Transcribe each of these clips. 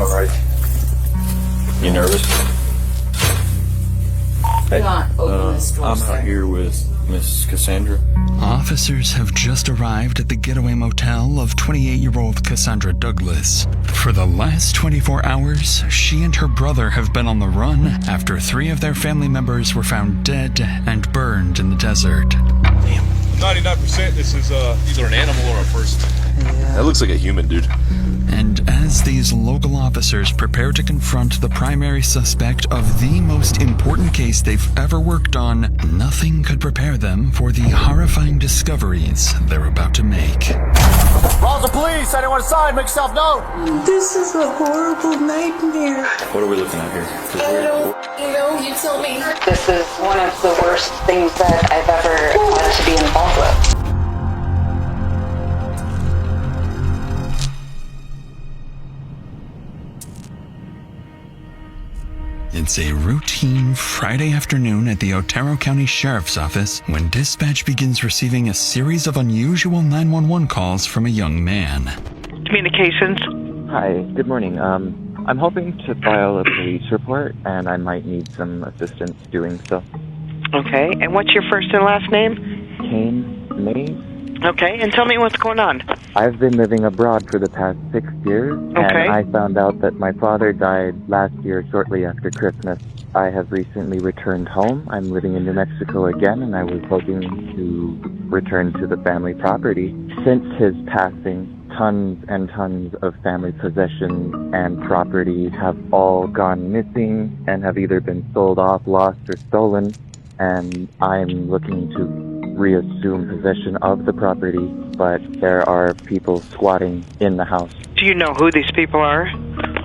alright. You nervous? Hey, Not open this door, I'm sir. out here with Miss Cassandra. Officers have just arrived at the getaway motel of 28-year-old Cassandra Douglas. For the last 24 hours, she and her brother have been on the run after 3 of their family members were found dead and burned in the desert. 99% this is either an animal or a person. That looks like a human, dude. And as these local officers prepare to confront the primary suspect of the most important case they've ever worked on, nothing could prepare them for the horrifying discoveries they're about to make. Calls the police! Anyone inside, make yourself known! This is a horrible nightmare. What are we looking at here? I don't know, you tell me. This is one of the worst things that I've ever had to be involved with. It's a routine Friday afternoon at the Otero County Sheriff's Office when dispatch begins receiving a series of unusual 911 calls from a young man. Communications. Hi, good morning. I'm hoping to file a police report, and I might need some assistance doing so. Okay, and what's your first and last name? Kane Mayes. Okay, and tell me what's going on. I've been living abroad for the past 6 years, and Okay. I found out that my father died last year shortly after Christmas. I have recently returned home. I'm living in New Mexico again, and I was hoping to return to the family property. Since his passing, tons and tons of family possessions and property have all gone missing and have either been sold off, lost, or stolen, and I'm looking to reassume possession of the property, but there are people squatting in the house. Do you know who these people are?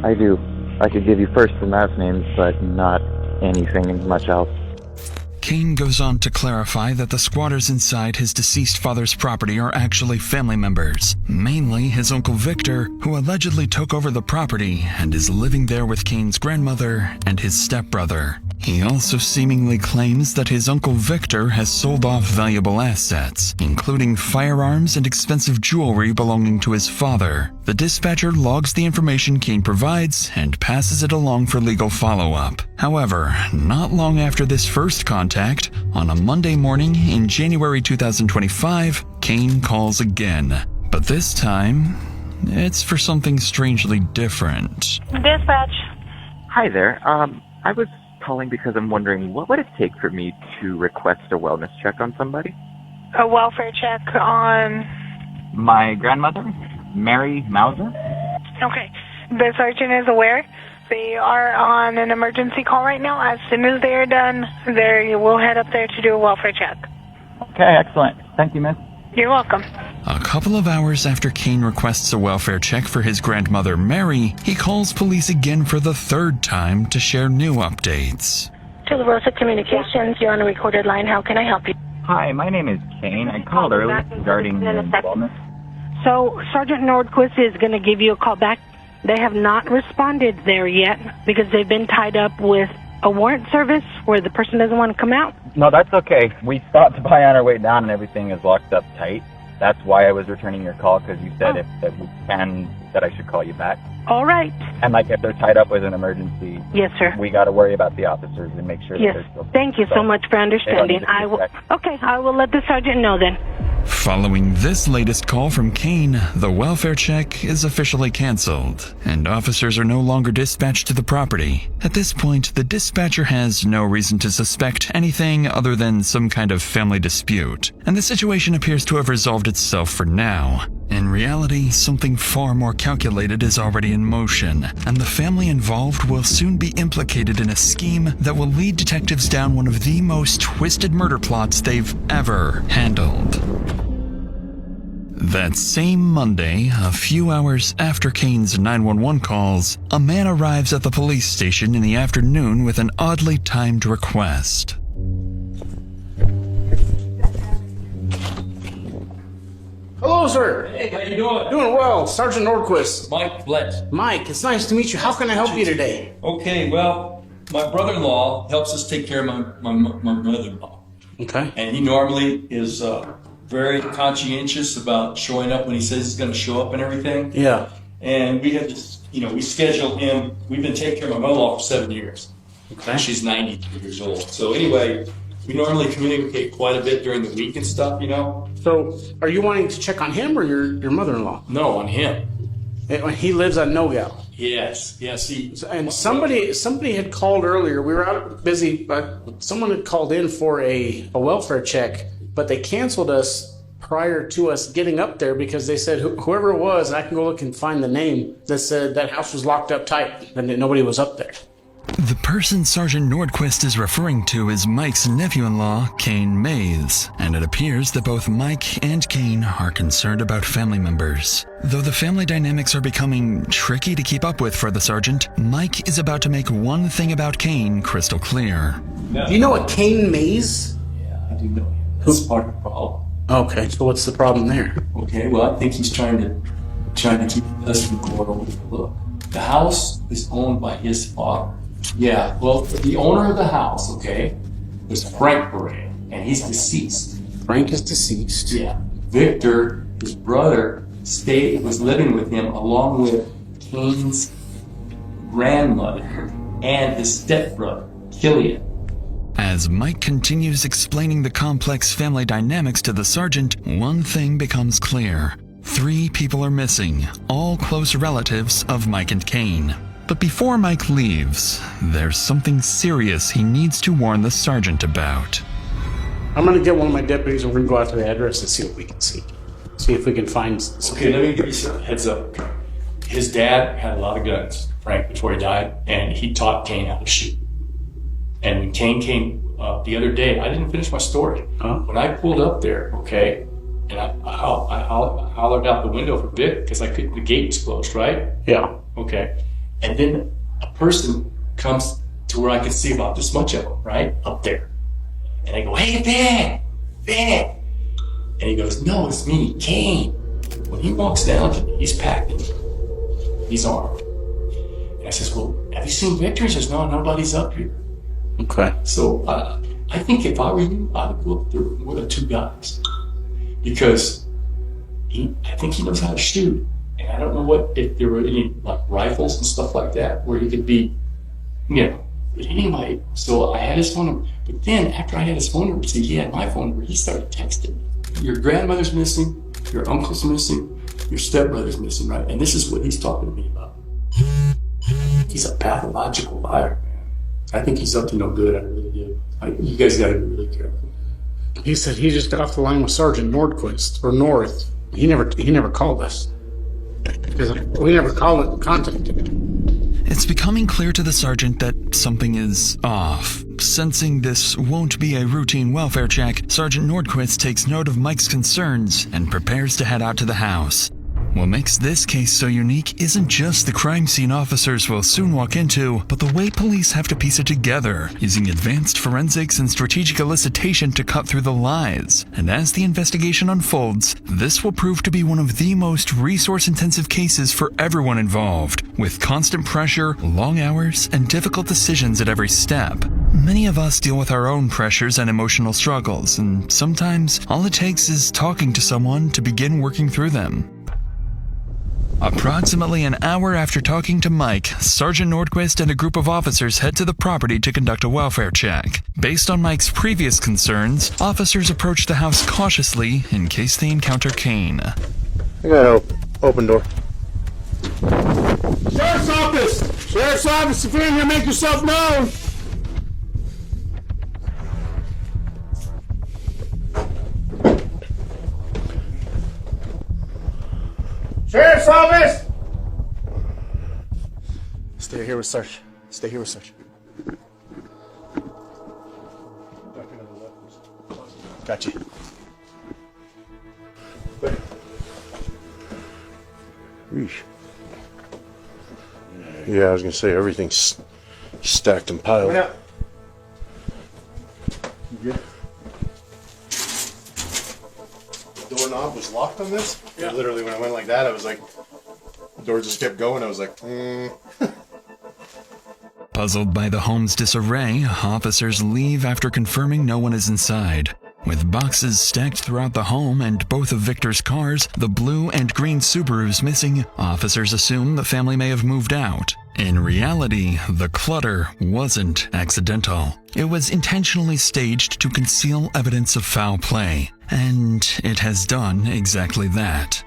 I do. I could give you first and last names, but not anything much else. Kane goes on to clarify that the squatters inside his deceased father's property are actually family members, mainly his Uncle Victor, who allegedly took over the property and is living there with Kane's grandmother and his stepbrother. He also seemingly claims that his Uncle Victor has sold off valuable assets, including firearms and expensive jewelry belonging to his father. The dispatcher logs the information Kane provides and passes it along for legal follow-up. However, not long after this first contact, on a Monday morning in January 2025, Kane calls again. But this time, it's for something strangely different. Dispatch. Hi there. I was calling because I'm wondering, what would it take for me to request a wellness check on somebody? A welfare check on... My grandmother, Mary Mauser. Okay. The sergeant is aware. They are on an emergency call right now. As soon as they are done, we'll head up there to do a welfare check. Okay, excellent. Thank you, miss. You're welcome. A couple of hours after Kane requests a welfare check for his grandmother Mary, he calls police again for the third time to share new updates. To the Rosa Communications, you're on a recorded line. How can I help you? Hi, my name is Kane. I called earlier regarding wellness. So, Sergeant Nordquist is going to give you a call back. They have not responded there yet because they've been tied up with a warrant service where the person doesn't want to come out. No, that's okay. We stopped by on our way down and everything is locked up tight. That's why I was returning your call, because you said that I should call you back. All right. And like if they're tied up with an emergency, Yes, sir. we got to worry about the officers and make sure that Yes. they're still... Thank you so much for understanding. They don't need to be checked. Okay, I will let the sergeant know then. Following this latest call from Kane, the welfare check is officially canceled, and officers are no longer dispatched to the property. At this point, the dispatcher has no reason to suspect anything other than some kind of family dispute, and the situation appears to have resolved itself for now. In reality, something far more calculated is already in motion, and the family involved will soon be implicated in a scheme that will lead detectives down one of the most twisted murder plots they've ever handled. That same Monday, a few hours after Kane's 911 calls, a man arrives at the police station in the afternoon with an oddly timed request. Hello, sir. Hey, how you doing? Doing well. Sergeant Nordquist. Mike Blitz. Mike, it's nice to meet you. How can I help you today? Okay, well, my brother-in-law helps us take care of my mother-in-law. Okay. And he normally is very conscientious about showing up when he says he's going to show up and everything. Yeah. And we had to, we scheduled him. We've been taking care of my mother-in-law for 7 years. Okay. She's 90 years old. So anyway, we normally communicate quite a bit during the week and stuff, So, are you wanting to check on him or your mother-in-law? No, on him. He lives on Nogal. Yes. And somebody had called earlier. We were out busy, but someone had called in for a welfare check, but they canceled us prior to us getting up there because they said whoever it was, I can go look and find the name, that said that house was locked up tight and that nobody was up there. The person Sergeant Nordquist is referring to is Mike's nephew-in-law, Killian Mayes, and it appears that both Mike and Kane are concerned about family members. Though the family dynamics are becoming tricky to keep up with for the sergeant, Mike is about to make one thing about Kane crystal clear. Do you know a Killian Mayes? Yeah, I do know him. That's part of the problem. Okay, so what's the problem there? Okay, well, I think he's trying to keep us from going over the look. The house is owned by his father. Yeah, well, the owner of the house, okay, was Frank Perea, and he's deceased. Frank is deceased. Yeah. Victor, his brother, was living with him along with Kane's grandmother and his stepbrother, Killian. As Mike continues explaining the complex family dynamics to the sergeant, one thing becomes clear. 3 people are missing, all close relatives of Mike and Kane. But before Mike leaves, there's something serious he needs to warn the sergeant about. I'm going to get one of my deputies and we're going to go out to the address and see what we can see. See if we can find something. Okay, let me give you some heads up. His dad had a lot of guns, Frank, before he died, and he taught Kane how to shoot. And when Kane came the other day, I didn't finish my story. Huh? When I pulled up there, okay, and I hollered out the window for Vic because the gate was closed, right? Yeah. Okay. And then a person comes to where I can see about this much of him, right? Up there. And I go, hey, Vic. And he goes, no, it's me, Kane. When he walks down to me, he's packed in. He's armed. And I says, well, have you seen Victor? He says, no, nobody's up here. Okay. So I think if I were you, I would go up there with the 2 guys. Because I think he knows how to shoot. And I don't know if there were any rifles and stuff like that where he could be, but anyway, so I had his phone number. But then after I had his phone number, he had my phone number, he started texting me. Your grandmother's missing, your uncle's missing, your stepbrother's missing, right? And this is what he's talking to me about. He's a pathological liar, man. I think he's up to no good, I really do. You guys gotta be really careful. He said he just got off the line with Sergeant Nordquist, or North. He never called us. Because we never contacted him. It's becoming clear to the sergeant that something is off. Sensing this won't be a routine welfare check, Sergeant Nordquist takes note of Mike's concerns and prepares to head out to the house. What makes this case so unique isn't just the crime scene officers will soon walk into, but the way police have to piece it together, using advanced forensics and strategic elicitation to cut through the lies. And as the investigation unfolds, this will prove to be one of the most resource-intensive cases for everyone involved, with constant pressure, long hours, and difficult decisions at every step. Many of us deal with our own pressures and emotional struggles, and sometimes all it takes is talking to someone to begin working through them. Approximately an hour after talking to Mike, Sergeant Nordquist and a group of officers head to the property to conduct a welfare check. Based on Mike's previous concerns, officers approach the house cautiously in case they encounter Kane. I got an open door. Sheriff's office! Sheriff's office, if you're in here, make yourself known! Sheriff's office! Stay here with Sarge. Stay here with Sarge. Got you. Eesh. Yeah, I was gonna say everything's stacked and piled. Yeah. You good? Doorknob was locked on this? Yeah. Literally, when I went like that, I was like, the door just kept going. I was like, Puzzled by the home's disarray, officers leave after confirming no one is inside. With boxes stacked throughout the home and both of Victor's cars, the blue and green Subarus, missing, officers assume the family may have moved out. In reality, the clutter wasn't accidental. It was intentionally staged to conceal evidence of foul play, and it has done exactly that.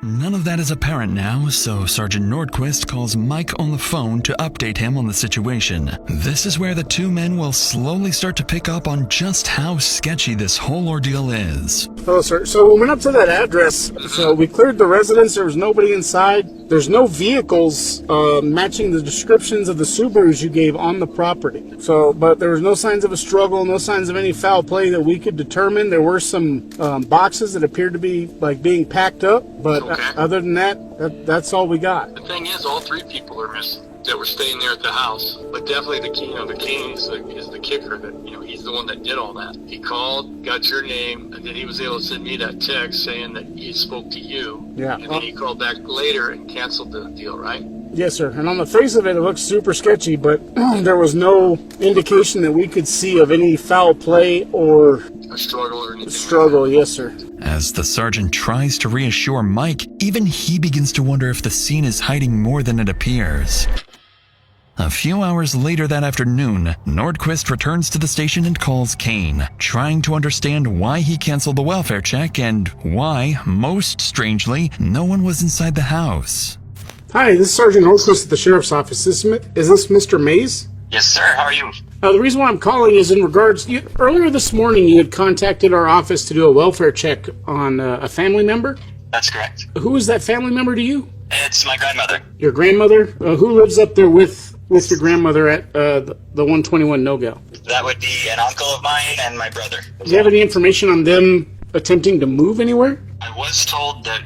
None of that is apparent now, so Sergeant Nordquist calls Mike on the phone to update him on the situation. This is where the two men will slowly start to pick up on just how sketchy this whole ordeal is. Hello, sir. So we went up to that address. So we cleared the residence. There was nobody inside. There's no vehicles matching the descriptions of the Subarus you gave on the property. So, but there was no signs of a struggle, no signs of any foul play that we could determine. There were some boxes that appeared to be like being packed up, but other than that, that's all we got. The thing is, all three people are missing that were staying there at the house. But definitely the Kane is the kicker. That he's the one that did all that. He called, got your name, and then he was able to send me that text saying that he spoke to you. Yeah. And then he called back later and canceled the deal, right? Yes, sir. And on the face of it, it looks super sketchy, but there was no indication that we could see of any foul play or a struggle or anything. Struggle, yes, sir. As the sergeant tries to reassure Mike, even he begins to wonder if the scene is hiding more than it appears. A few hours later that afternoon, Nordquist returns to the station and calls Kane, trying to understand why he canceled the welfare check and why, most strangely, no one was inside the house. Hi, this is Sergeant Nordquist at the Sheriff's Office. Is this Mr. Mayes? Yes, sir. How are you? The reason why I'm calling is in regards... earlier this morning, you had contacted our office to do a welfare check on a family member? That's correct. Who is that family member to you? It's my grandmother. Your grandmother? Who lives up there with your grandmother at the 121 No-Go? That would be an uncle of mine and my brother. Do you have any information on them attempting to move anywhere? I was told that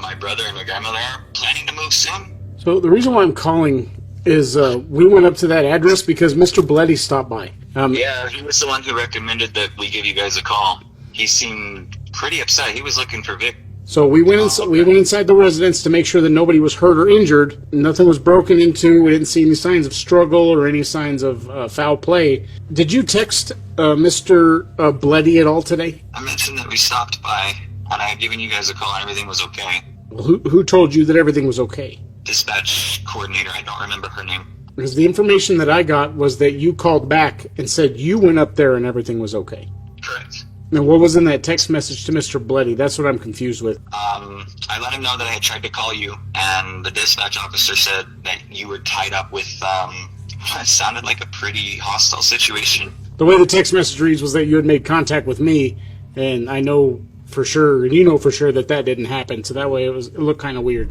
my brother and my grandmother are planning to move soon. So the reason why I'm calling is we went up to that address because Mr. Bleddy stopped by. Yeah, he was the one who recommended that we give you guys a call. He seemed pretty upset. He was looking for Vic. So we went inside the residence to make sure that nobody was hurt or injured. Nothing was broken into. We didn't see any signs of struggle or any signs of foul play. Did you text Mr. Bleddy at all today? I mentioned that we stopped by and I had given you guys a call and everything was okay. Well, who told you that everything was okay? Dispatch coordinator. I don't remember her name. Because the information that I got was that you called back and said you went up there and everything was okay. Correct. Now, what was in that text message to Mr. Bleddy? That's what I'm confused with. I let him know that I had tried to call you, and the dispatch officer said that you were tied up with, it sounded like a pretty hostile situation. The way the text message reads was that you had made contact with me, and I know for sure, and you know for sure that didn't happen, so that way it looked kind of weird.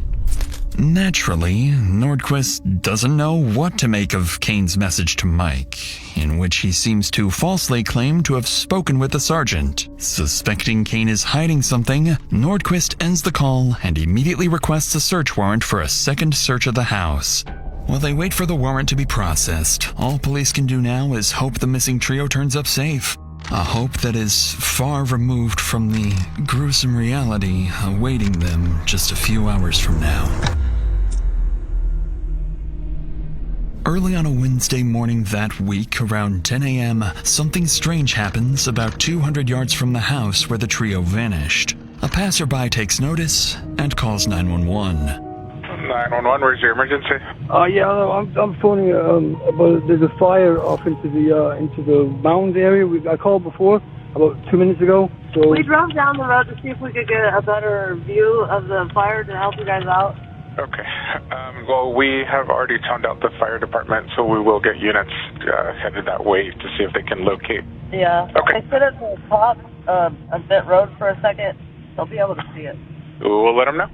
Naturally, Nordquist doesn't know what to make of Kane's message to Mike, in which he seems to falsely claim to have spoken with the sergeant. Suspecting Kane is hiding something, Nordquist ends the call and immediately requests a search warrant for a second search of the house. While they wait for the warrant to be processed, all police can do now is hope the missing trio turns up safe. A hope that is far removed from the gruesome reality awaiting them just a few hours from now. Early on a Wednesday morning that week, around 10 a.m., something strange happens about 200 yards from the house where the trio vanished. A passerby takes notice and calls 911. 911, where's your emergency? Yeah, I'm phoning about there's a fire off into the mountains area. I called before about 2 minutes ago. So we drove down the road to see if we could get a better view of the fire to help you guys out. Okay. Well, we have already toned out the fire department, so we will get units headed that way to see if they can locate. Yeah. Okay. I sit at the top of that road for a second. They'll be able to see it. We'll let them know.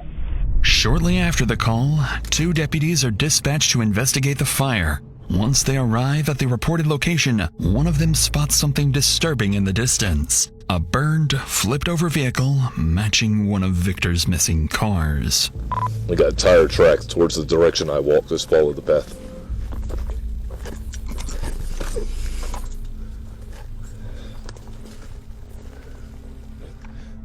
Shortly after the call, 2 deputies are dispatched to investigate the fire. Once they arrive at the reported location, one of them spots something disturbing in the distance. A burned, flipped-over vehicle matching one of Victor's missing cars. We got tire tracks towards the direction I walked. Just follow the path.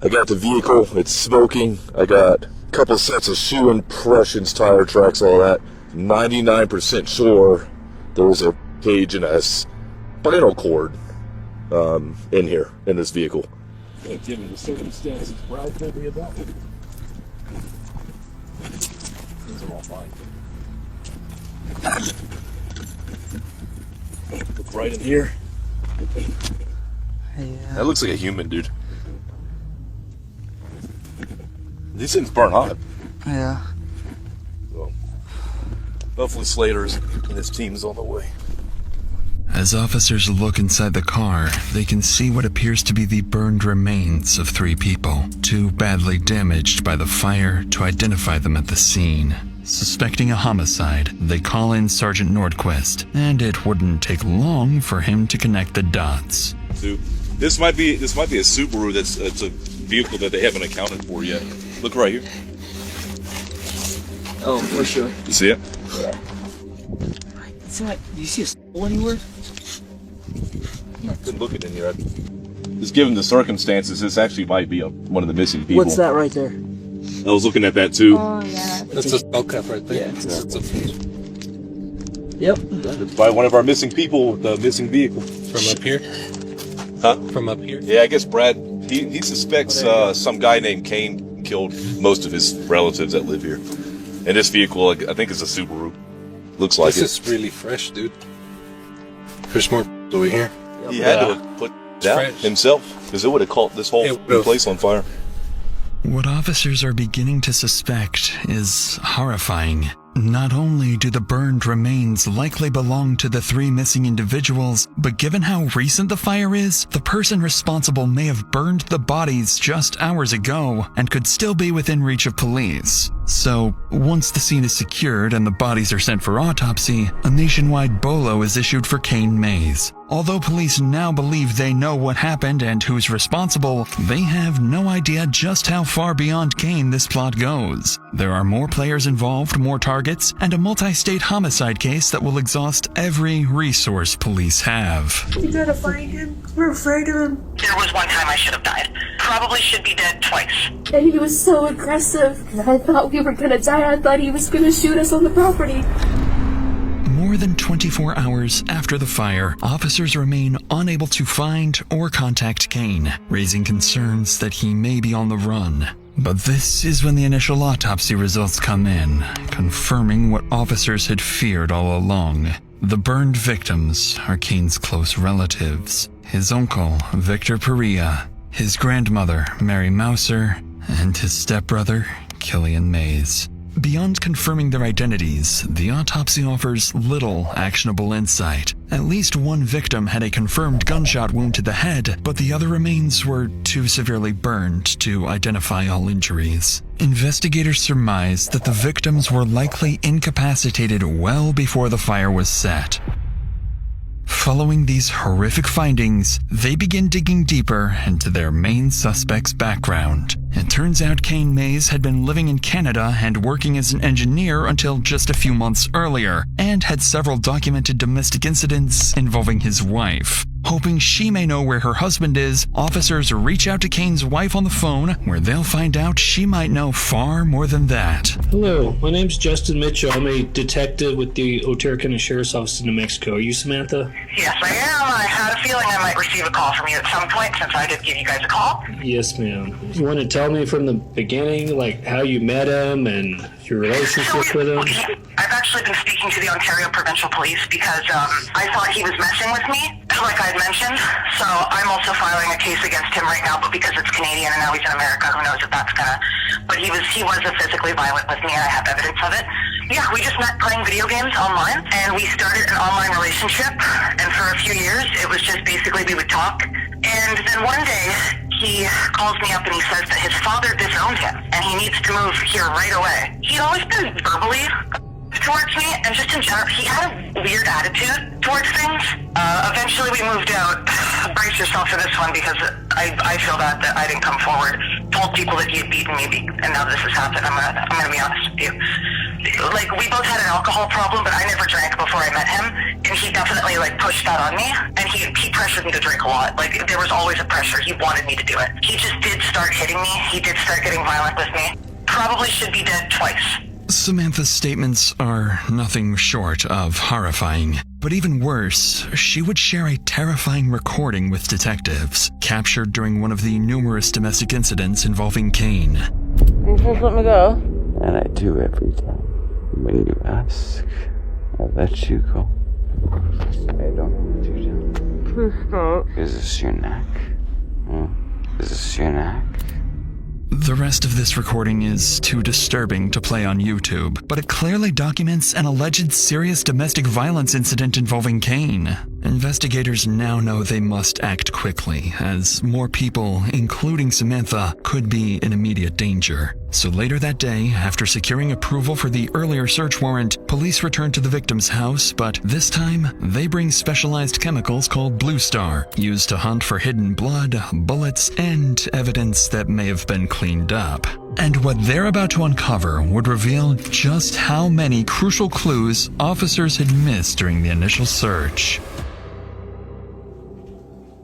I got the vehicle. It's smoking. I got a couple sets of shoe impressions, tire tracks, all that. 99% sure there was a cage and a spinal cord in here, in this vehicle. Given the circumstances, Brad told me about it. Things are all fine. Look right in here. That looks like a human, dude. These things burn hot. Yeah. So, hopefully Slater's and his team's on the way. As officers look inside the car, they can see what appears to be the burned remains of 3 people, too badly damaged by the fire to identify them at the scene. Suspecting a homicide, they call in Sergeant Nordquist, and it wouldn't take long for him to connect the dots. So, this might be a Subaru. It's a vehicle that they haven't accounted for yet. Look right here. Oh, for sure. You see it? Yeah. It's not, do you see a soul anywhere? I couldn't look it in here. Just given the circumstances, this actually might be one of the missing people. What's that right there? I was looking at that too. Oh, yeah. That's a skull cap right there. Yeah. Yep. It's by one of our missing people, the missing vehicle. From up here? Huh? From up here? Yeah, I guess Brad, he suspects some guy named Kane killed most of his relatives that live here. And this vehicle, I think, is a Subaru. Looks like This is really fresh, dude. There's more over here. He had to have put it out himself, because it would have caught this whole place on fire. What officers are beginning to suspect is horrifying. Not only do the burned remains likely belong to the 3 missing individuals, but given how recent the fire is, the person responsible may have burned the bodies just hours ago and could still be within reach of police. So, once the scene is secured and the bodies are sent for autopsy, a nationwide BOLO is issued for Killian Mayes. Although police now believe they know what happened and who's responsible, they have no idea just how far beyond Kane this plot goes. There are more players involved, more targets, and a multi-state homicide case that will exhaust every resource police have. We gotta find him. We're afraid of him. There was one time I should have died. Probably should be dead twice. And he was so aggressive. I thought we were gonna die. I thought he was gonna shoot us on the property. More than 24 hours after the fire, officers remain unable to find or contact Kane, raising concerns that he may be on the run. But this is when the initial autopsy results come in, confirming what officers had feared all along. The burned victims are Kane's close relatives, his uncle, Victor Perea, his grandmother, Mary Mouser, and his stepbrother, Killian Mayes. Beyond confirming their identities, the autopsy offers little actionable insight. At least one victim had a confirmed gunshot wound to the head, but the other remains were too severely burned to identify all injuries. Investigators surmise that the victims were likely incapacitated well before the fire was set. Following these horrific findings, they begin digging deeper into their main suspect's background. It turns out Killian Mayes had been living in Canada and working as an engineer until just a few months earlier, and had several documented domestic incidents involving his wife. Hoping she may know where her husband is, officers reach out to Kane's wife on the phone, where they'll find out she might know far more than that. Hello, my name's Justin Mitchell. I'm a detective with the Otero County Sheriff's Office in New Mexico. Are you Samantha? Yes, I am. I had a feeling I might receive a call from you at some point since I did give you guys a call. Yes, ma'am. You want to tell me from the beginning, like how you met him and your relationship with him? I've actually been speaking to the Ontario Provincial Police because I thought he was messing with me, like I had mentioned. So I'm also filing a case against him right now, but because it's Canadian and now he's in America, who knows if that's gonna... But he was physically violent with me, and I have evidence of it. Yeah, we just met playing video games online, and we started an online relationship, and for a few years, it was just basically we would talk. And then one day, he calls me up and he says that his father disowned him, and he needs to move here right away. He'd always been verbally towards me, and just in general, he had a weird attitude towards things. Eventually we moved out. Brace yourself for this one, because I feel that I didn't come forward. Told people that he had beaten me, and now this has happened. I'm gonna be honest with you. Like, we both had an alcohol problem, but I never drank before I met him, and he definitely, pushed that on me, and he pressured me to drink a lot. There was always a pressure. He wanted me to do it. He just did start hitting me. He did start getting violent with me. Probably should be dead twice. Samantha's statements are nothing short of horrifying. But even worse, she would share a terrifying recording with detectives, captured during one of the numerous domestic incidents involving Kane. You just let me go. And I do every time. When you ask, I let you go. I don't want you to. Please stop. Is this your neck? Is this your neck? The rest of this recording is too disturbing to play on YouTube, but it clearly documents an alleged serious domestic violence incident involving Kane. Investigators now know they must act quickly, as more people, including Samantha, could be in immediate danger. So later that day, after securing approval for the earlier search warrant, police return to the victim's house, but this time, they bring specialized chemicals called Blue Star, used to hunt for hidden blood, bullets, and evidence that may have been cleaned up. And what they're about to uncover would reveal just how many crucial clues officers had missed during the initial search.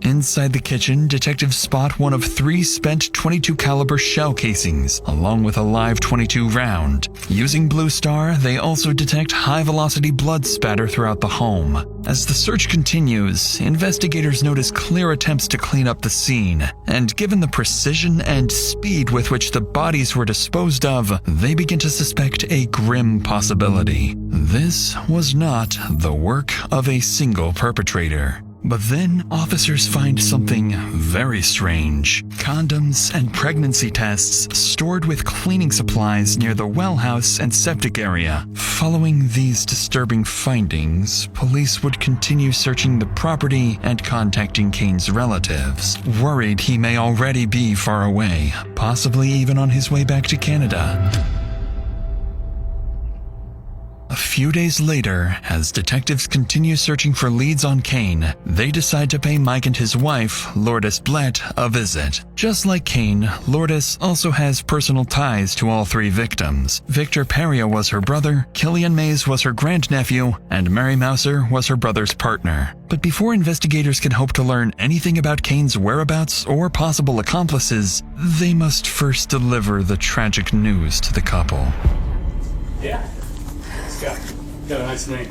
Inside the kitchen, detectives spot one of 3 spent .22 caliber shell casings, along with a live .22 round. Using Blue Star, they also detect high-velocity blood spatter throughout the home. As the search continues, investigators notice clear attempts to clean up the scene, and given the precision and speed with which the bodies were disposed of, they begin to suspect a grim possibility. This was not the work of a single perpetrator. But then, officers find something very strange. Condoms and pregnancy tests stored with cleaning supplies near the well house and septic area. Following these disturbing findings, police would continue searching the property and contacting Kane's relatives, worried he may already be far away, possibly even on his way back to Canada. A few days later, as detectives continue searching for leads on Kane, they decide to pay Mike and his wife, Lourdes Blett, a visit. Just like Kane, Lourdes also has personal ties to all 3 victims. Victor Perea was her brother, Killian Mayes was her grandnephew, and Mary Mouser was her brother's partner. But before investigators can hope to learn anything about Kane's whereabouts or possible accomplices, they must first deliver the tragic news to the couple. Yeah. Got a nice name.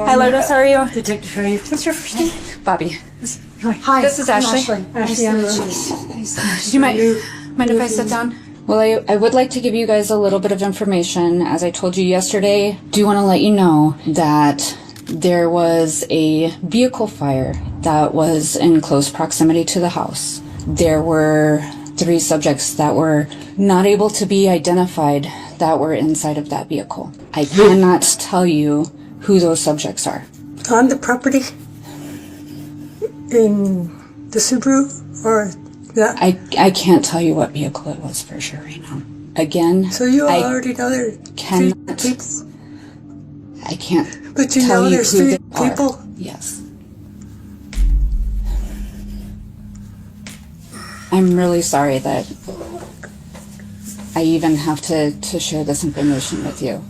Hi, Lourdes. How are you? Detective, how are you? What's your first name? Bobby. Hi. This is Ashley. Ashley, I'm Do you mind if I sit down? Well, I would like to give you guys a little bit of information. As I told you yesterday, do want to let you know that there was a vehicle fire that was in close proximity to the house. There were 3 subjects that were not able to be identified that were inside of that vehicle. I cannot tell you who those subjects are. On the property? In the Subaru? Or that? I can't tell you what vehicle it was for sure right now. Again, so you already know they're people? I can't but you tell know you there's who 3 they people? Are. Yes. I'm really sorry that I even have to share this information with you.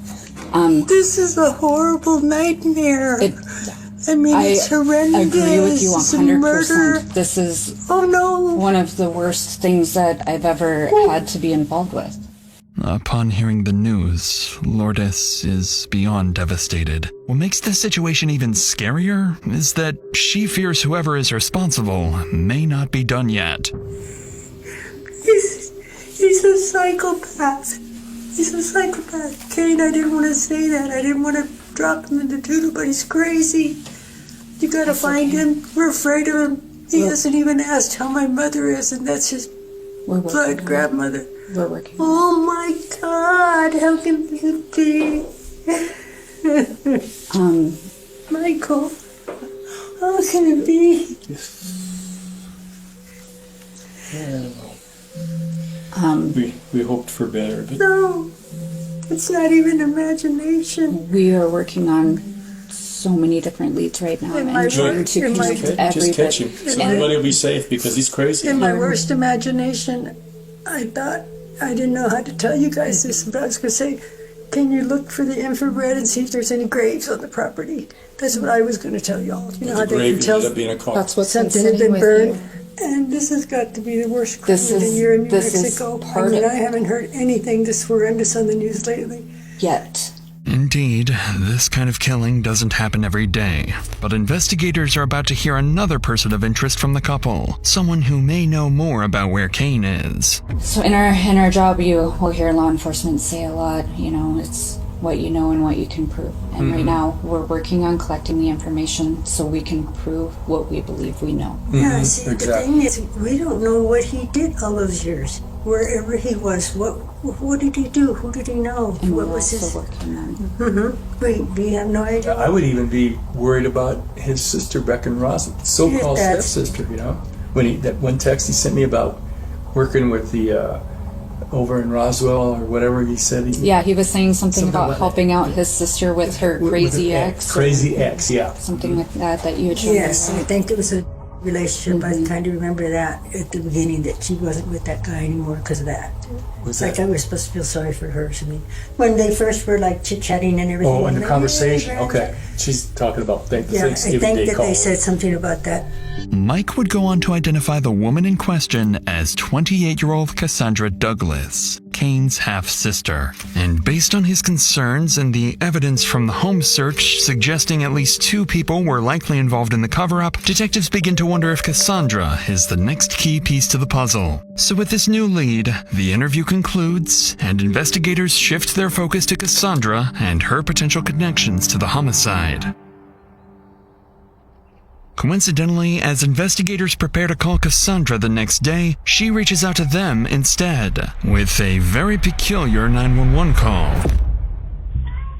This is a horrible nightmare. It's horrendous. I agree with you 100%. Murder. This is no. One of the worst things that I've ever had to be involved with. Upon hearing the news, Lourdes is beyond devastated. What makes this situation even scarier is that she fears whoever is responsible may not be done yet. He's a psychopath. He's a psychopath. Kane, I didn't want to say that. I didn't want to drop him in the doodle, but he's crazy. You gotta find him. We're afraid of him. He hasn't even asked how my mother is, and that's his blood grandmother. We're working. Oh my God, how can this be? Michael, how can it be? We hoped for better, but no, it's not even imagination. We are working on so many different leads right now and trying to connect everybody. Just catch him. So everybody will be safe because he's crazy. In my worst imagination, I thought I didn't know how to tell you guys this, but I was going to say, can you look for the infrared and see if there's any graves on the property? That's what I was going to tell y'all. You know how they can tell that's what's something had been burned. And this has got to be the worst crime of the year in New Mexico. I mean, I haven't heard anything this horrendous on the news lately. Yet. Indeed, this kind of killing doesn't happen every day, but investigators are about to hear another person of interest from the couple, someone who may know more about where Kane is. So in our job, you will hear law enforcement say a lot, it's what you know and what you can prove. And right now, we're working on collecting the information so we can prove what we believe we know. Yeah, see, the thing is, we don't know what he did all those years. Wherever he was, what did he do? Who did he know? And what we're was his... also working on. We have no idea. I would even be worried about his sister, Beck and Ross, so-called That's- stepsister, When that one text he sent me about working with the, over in Roswell or whatever he said. He was saying something about like helping out his sister with her crazy ex. Crazy ex, yeah. Something like that you had shown Yes, me. I think it was a relationship. I kind of remember that at the beginning, that she wasn't with that guy anymore because of that. Was It's like I was supposed to feel sorry for her. I mean, when they first were like chit-chatting and everything. Oh, in the like, conversation. "Yeah, Okay. She's talking about Yeah, I Thanksgiving think Day that call. they said something about that. Mike would go on to identify the woman in question as 28-year-old Cassandra Douglas, Kane's half-sister. And based on his concerns and the evidence from the home search suggesting at least 2 people were likely involved in the cover-up, detectives begin to wonder if Cassandra is the next key piece to the puzzle. So with this new lead, the interview concludes, and investigators shift their focus to Cassandra and her potential connections to the homicide. Coincidentally, as investigators prepare to call Cassandra the next day, she reaches out to them instead, with a very peculiar 911 call.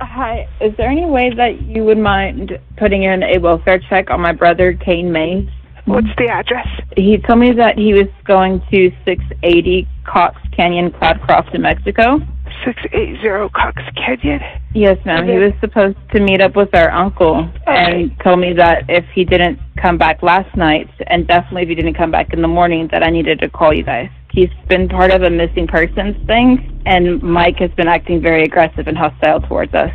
Hi, is there any way that you would mind putting in a welfare check on my brother, Kane Mayes? What's the address? He told me that he was going to 680 Cox Canyon, Cloudcroft, New Mexico. 680 Cox Canyon? Yes, ma'am. He was supposed to meet up with our uncle and told me that if he didn't come back last night, and definitely if he didn't come back in the morning, that I needed to call you guys. He's been part of a missing persons thing, and Mike has been acting very aggressive and hostile towards us.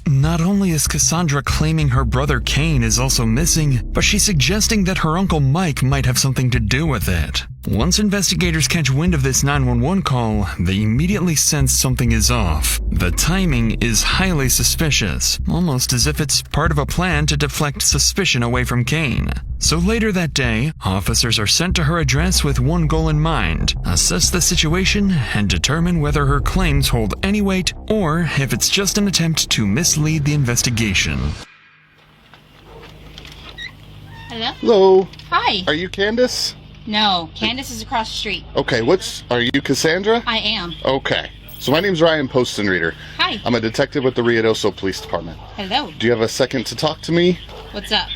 Not only is Cassandra claiming her brother Kane is also missing, but she's suggesting that her uncle Mike might have something to do with it. Once investigators catch wind of this 911 call, they immediately sense something is off. The timing is highly suspicious, almost as if it's part of a plan to deflect suspicion away from Kane. So later that day, officers are sent to her address with one goal in mind: assess the situation and determine whether her claims hold any weight or if it's just an attempt to mislead the investigation. Hello? Hello. Hi. Are you Candace? No, Candace is across the street. Okay, are you Cassandra? I am. Okay. So my name's Ryan Poston Reader. Hi. I'm a detective with the Ruidoso Police Department. Hello. Do you have a second to talk to me? What's up?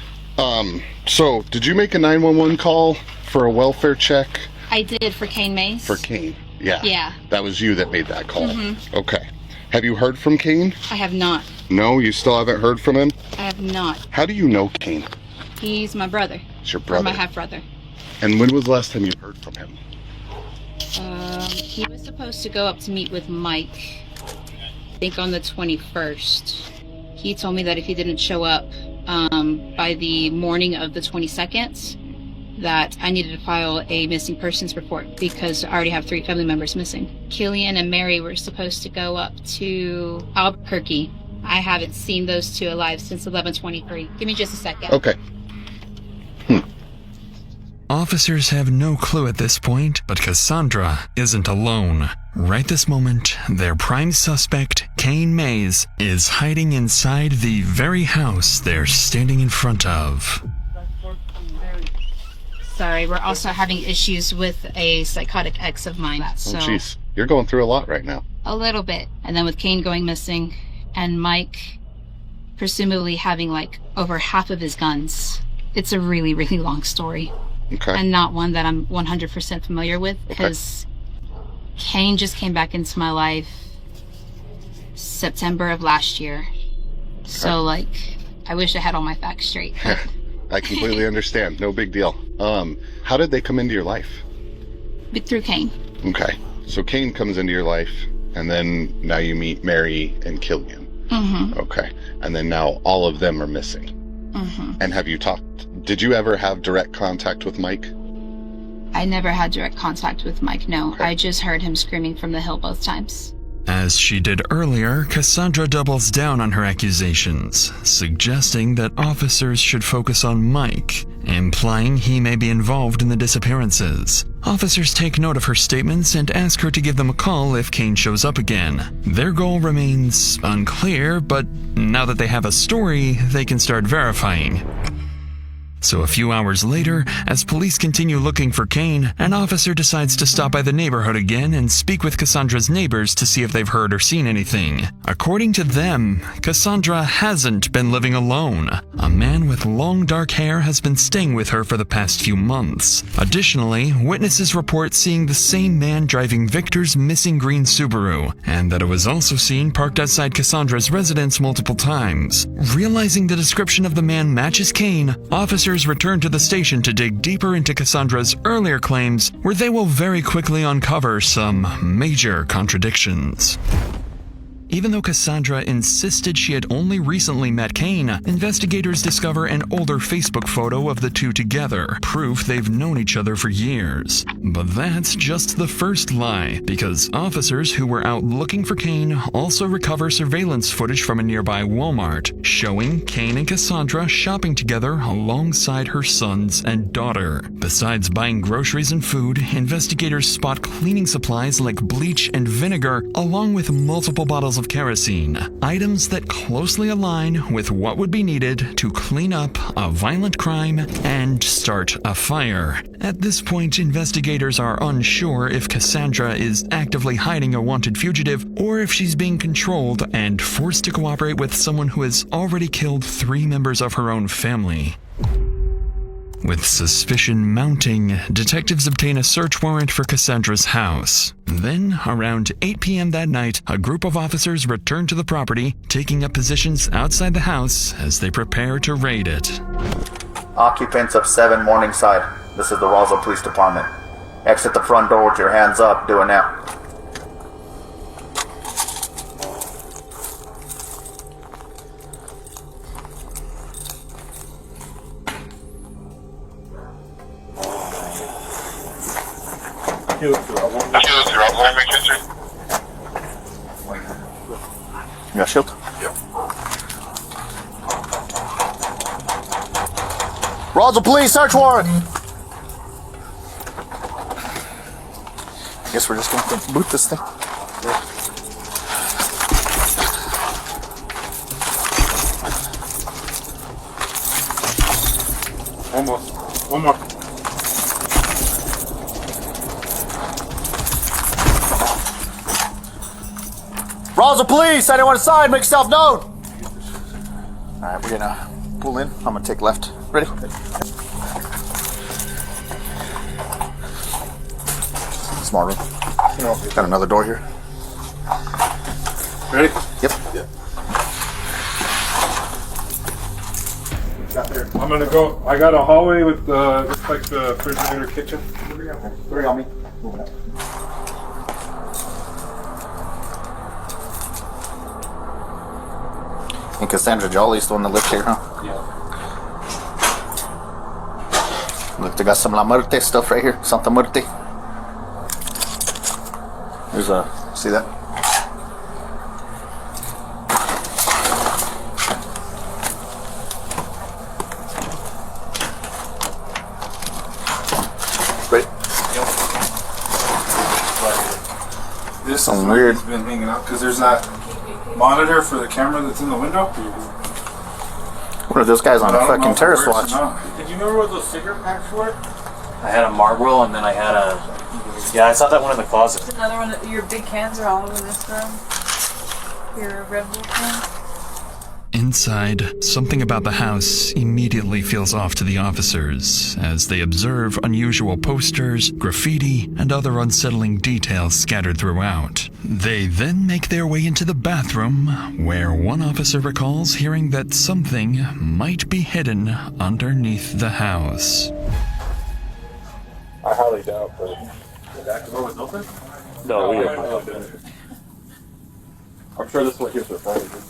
So did you make a 911 call for a welfare check? I did for Kane Mayes. For Kane? Yeah. Yeah. That was you that made that call? Mm-hmm. Okay. Have you heard from Kane? I have not. No, you still haven't heard from him? I have not. How do you know Kane? He's my brother. It's your Or brother? my half-brother. And when was the last time you heard from him? He was supposed to go up to meet with Mike, I think on the 21st. He told me that if he didn't show up by the morning of the 22nd, that I needed to file a missing persons report because I already have 3 family members missing. Killian and Mary were supposed to go up to Albuquerque. I haven't seen those 2 alive since 11/23. Give me just a second. Okay. Officers have no clue at this point, but Cassandra isn't alone. Right this moment, their prime suspect, Kane Mayes, is hiding inside the very house they're standing in front of. Sorry, we're also having issues with a psychotic ex of mine. So Oh, jeez. You're going through a lot right now. a little bit. And then with Kane going missing and Mike presumably having like over half of his guns. It's a really, really long story. Okay. And not one that I'm 100% familiar with because Kane just came back into my life September of last year. So like, I wish I had all my facts straight. I completely understand. No big deal. How did they come into your life? Through Kane. Okay. So Kane comes into your life, and then now you meet Mary and Killian. Mm-hmm. Okay. And then now all of them are missing. Mm-hmm. And have you did you ever have direct contact with Mike? I never had direct contact with Mike, no. I just heard him screaming from the hill both times. As she did earlier, Cassandra doubles down on her accusations, suggesting that officers should focus on Mike, implying he may be involved in the disappearances. Officers take note of her statements and ask her to give them a call if Kane shows up again. Their goal remains unclear, but now that they have a story, they can start verifying. So a few hours later, as police continue looking for Kane, an officer decides to stop by the neighborhood again and speak with Cassandra's neighbors to see if they've heard or seen anything. According to them, Cassandra hasn't been living alone. A man with long dark hair has been staying with her for the past few months. Additionally, witnesses report seeing the same man driving Victor's missing green Subaru, and that it was also seen parked outside Cassandra's residence multiple times. Realizing the description of the man matches Kane, officers return to the station to dig deeper into Cassandra's earlier claims, where they will very quickly uncover some major contradictions. Even though Cassandra insisted she had only recently met Kane, investigators discover an older Facebook photo of the two together, proof they've known each other for years. But that's just the first lie, because officers who were out looking for Kane also recover surveillance footage from a nearby Walmart, showing Kane and Cassandra shopping together alongside her sons and daughter. Besides buying groceries and food, investigators spot cleaning supplies like bleach and vinegar, along with multiple bottles of kerosene, items that closely align with what would be needed to clean up a violent crime and start a fire. At this point, investigators are unsure if Cassandra is actively hiding a wanted fugitive or if she's being controlled and forced to cooperate with someone who has already killed 3 members of her own family. With suspicion mounting, detectives obtain a search warrant for Cassandra's house. Then, around 8 p.m. that night, a group of officers return to the property, taking up positions outside the house as they prepare to raid it. Occupants of 7 Morningside. This is the Roswell Police Department. Exit the front door with your hands up. Do it now. You got shield? Yeah. Roswell Police, search warrant! Guess we're just going to boot this thing. Almost. One more. Roswell Police, anyone inside, make yourself known! Alright, we're gonna pull in. I'm gonna take left. Ready? Small room. Got another door here. Ready? Yep. I'm gonna go. I got a hallway with looks like the refrigerator kitchen. 3 on me. Moving up. And Cassandra Jolly's the one that lived here, huh? Yeah. Look, they got some La Muerte stuff right here. Santa Muerte. There's a, see that? Ready? Yep. This Something is where weird. he's been hanging out because there's that monitor for the camera that's in the window. What are those guys on a fucking terrorist watch? Did you remember what those cigarette packs were? I had a Marlboro and then I had a. Yeah, I saw that one in the closet. Another one. Your big cans are all over this room. Your Red Bull can. Inside, something about the house immediately feels off to the officers as they observe unusual posters, graffiti, and other unsettling details scattered throughout. They then make their way into the bathroom, where one officer recalls hearing that something might be hidden underneath the house. I highly doubt, but the back door was open? No, we didn't. opened. I'm sure this one here surprised you.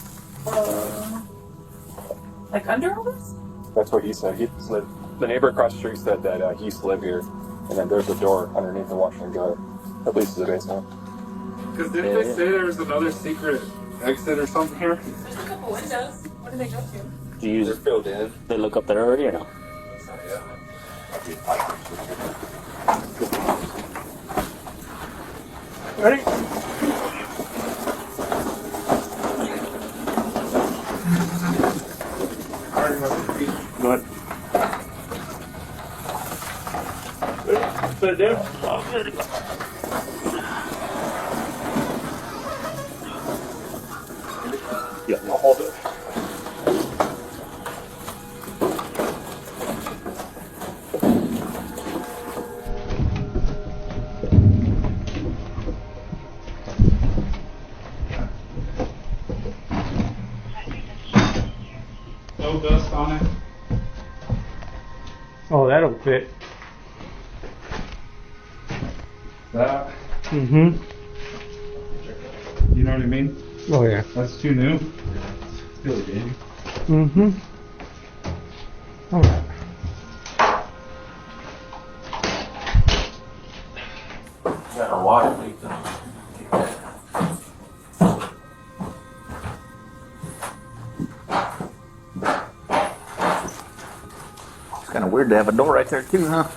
Like under all this? That's what he said. The neighbor across the street said that he used to live here, and then there's a door underneath the washer and dryer. At least the basement. Because didn't they say there was another secret exit or something here? There's a couple windows. What did they go to? Do you use filled in? They look up there already or no? Ready? Go ahead. Put it down. Yeah, I'll hold it. No dust on it. Oh, that'll fit. That. Mm-hmm. You know what I mean? Oh, yeah. That's too new. Really big. Mm-hmm. All right. Got a water leak though. It's kind of weird to have a door right there too, huh?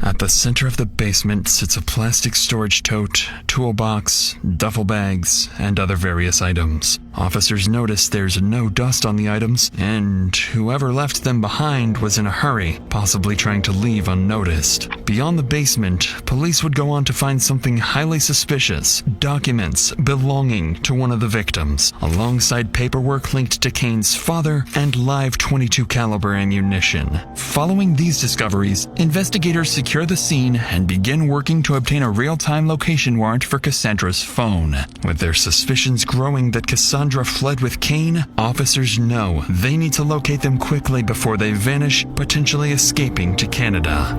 At the center of the basement sits a plastic storage tote, toolbox, duffel bags, and other various items. Officers notice there's no dust on the items, and whoever left them behind was in a hurry, possibly trying to leave unnoticed. Beyond the basement, police would go on to find something highly suspicious: documents belonging to one of the victims, alongside paperwork linked to Kane's father and live .22 caliber ammunition. Following these discoveries, investigators secure the scene and begin working to obtain a real-time location warrant for Cassandra's phone. With their suspicions growing that Cassandra fled with Kane, officers know they need to locate them quickly before they vanish, potentially escaping to Canada.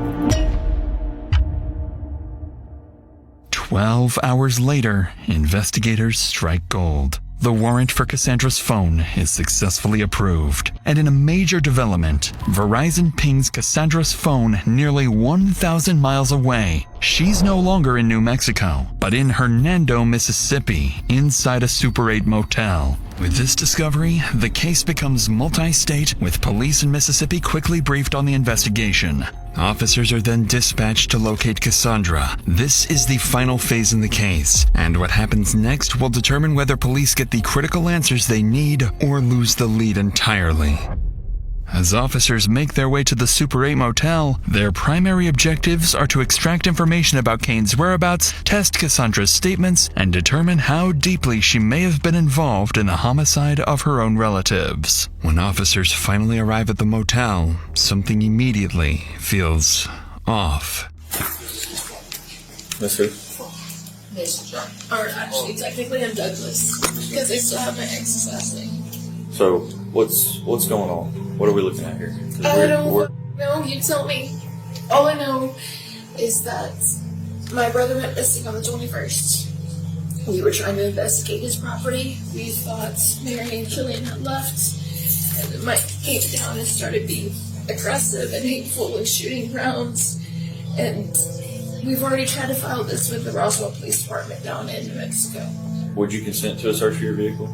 12 hours later, investigators strike gold. The warrant for Cassandra's phone is successfully approved. And in a major development, Verizon pings Cassandra's phone nearly 1,000 miles away. She's no longer in New Mexico, but in Hernando, Mississippi, inside a Super 8 motel. With this discovery, the case becomes multi-state, with police in Mississippi quickly briefed on the investigation. Officers are then dispatched to locate Cassandra. This is the final phase in the case, and what happens next will determine whether police get the critical answers they need or lose the lead entirely. As officers make their way to the Super 8 motel, their primary objectives are to extract information about Kane's whereabouts, test Cassandra's statements, and determine how deeply she may have been involved in the homicide of her own relatives. When officers finally arrive at the motel, something immediately feels off. Miss who? Miss John. Or actually, technically I'm Douglas, because I still have my ex's last name. So, what's going on? What are we looking at here? I don't know. You tell me. All I know is that my brother went missing on the 21st. We were trying to investigate his property. We thought Mary and Killian had left, and then Mike came down and started being aggressive and hateful and shooting rounds. And we've already tried to file this with the Roswell Police Department down in New Mexico. Would you consent to a search for your vehicle?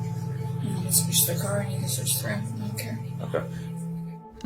You can search the car and you can search the ramp. I don't care. Okay.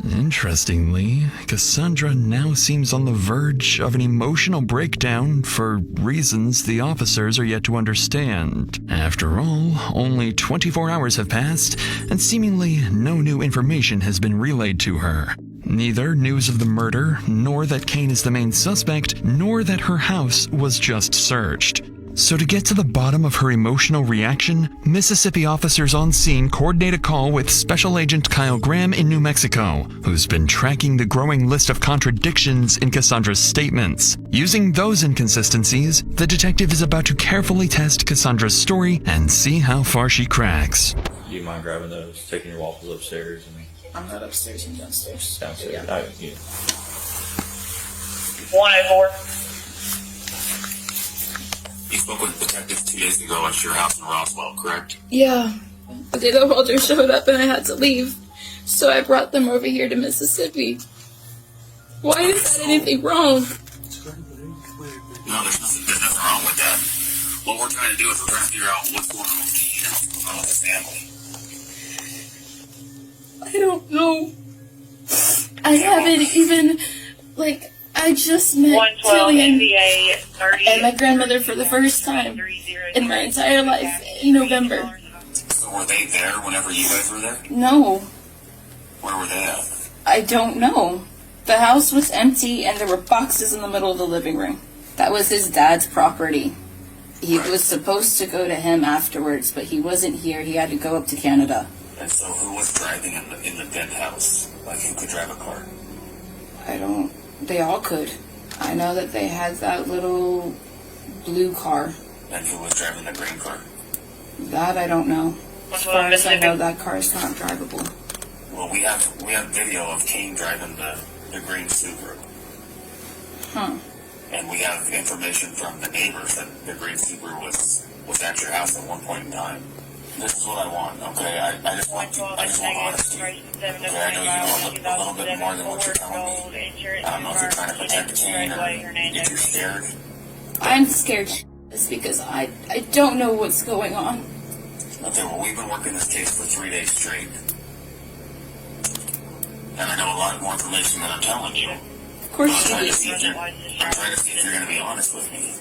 Interestingly, Cassandra now seems on the verge of an emotional breakdown for reasons the officers are yet to understand. After all, only 24 hours have passed, and seemingly no new information has been relayed to her. Neither news of the murder, nor that Kane is the main suspect, nor that her house was just searched. So to get to the bottom of her emotional reaction, Mississippi officers on scene coordinate a call with Special Agent Kyle Graham in New Mexico, who's been tracking the growing list of contradictions in Cassandra's statements. Using those inconsistencies, the detective is about to carefully test Cassandra's story and see how far she cracks. Do you mind grabbing those, taking your waffles upstairs? I'm not upstairs, I'm downstairs. Downstairs? Yeah. Yeah. 184. You spoke with a detective 2 days ago at your house in Roswell, correct? Yeah. The day the Walters showed up and I had to leave. So I brought them over here to Mississippi. Why is that anything wrong? No, there's nothing wrong with that. What we're trying to do is we're trying to figure out what's going on with Kane and what's going on with his family. I don't know. I haven't even, like, I just met Killian and my grandmother for the first time in my entire life in November. So were they there whenever you guys were there? No, Where were they at? I don't know. The house was empty and there were boxes in the middle of the living room. That was his dad's property. He was supposed to go to him afterwards, but he wasn't here. He had to go up to Canada. And so who was driving in the dead house? Like, who could drive a car? They all could. I know that they had that little blue car. And who was driving the green car? That I don't know. As far as I know, that car is not drivable. Well, we have video of Kane driving the green Subaru. Huh. And we have information from the neighbors that the green Subaru was at your house at one point in time. This is what I want, okay? I just want honesty. Okay, I know you know a little bit more than what you're telling me. I don't know if you're trying to protect Kane or if you're scared. I'm scared it's because I don't know what's going on. Okay, well, we've been working this case for 3 days straight. And I know a lot more information than I'm telling you. Of course I'm trying to see if you're going to be honest with me.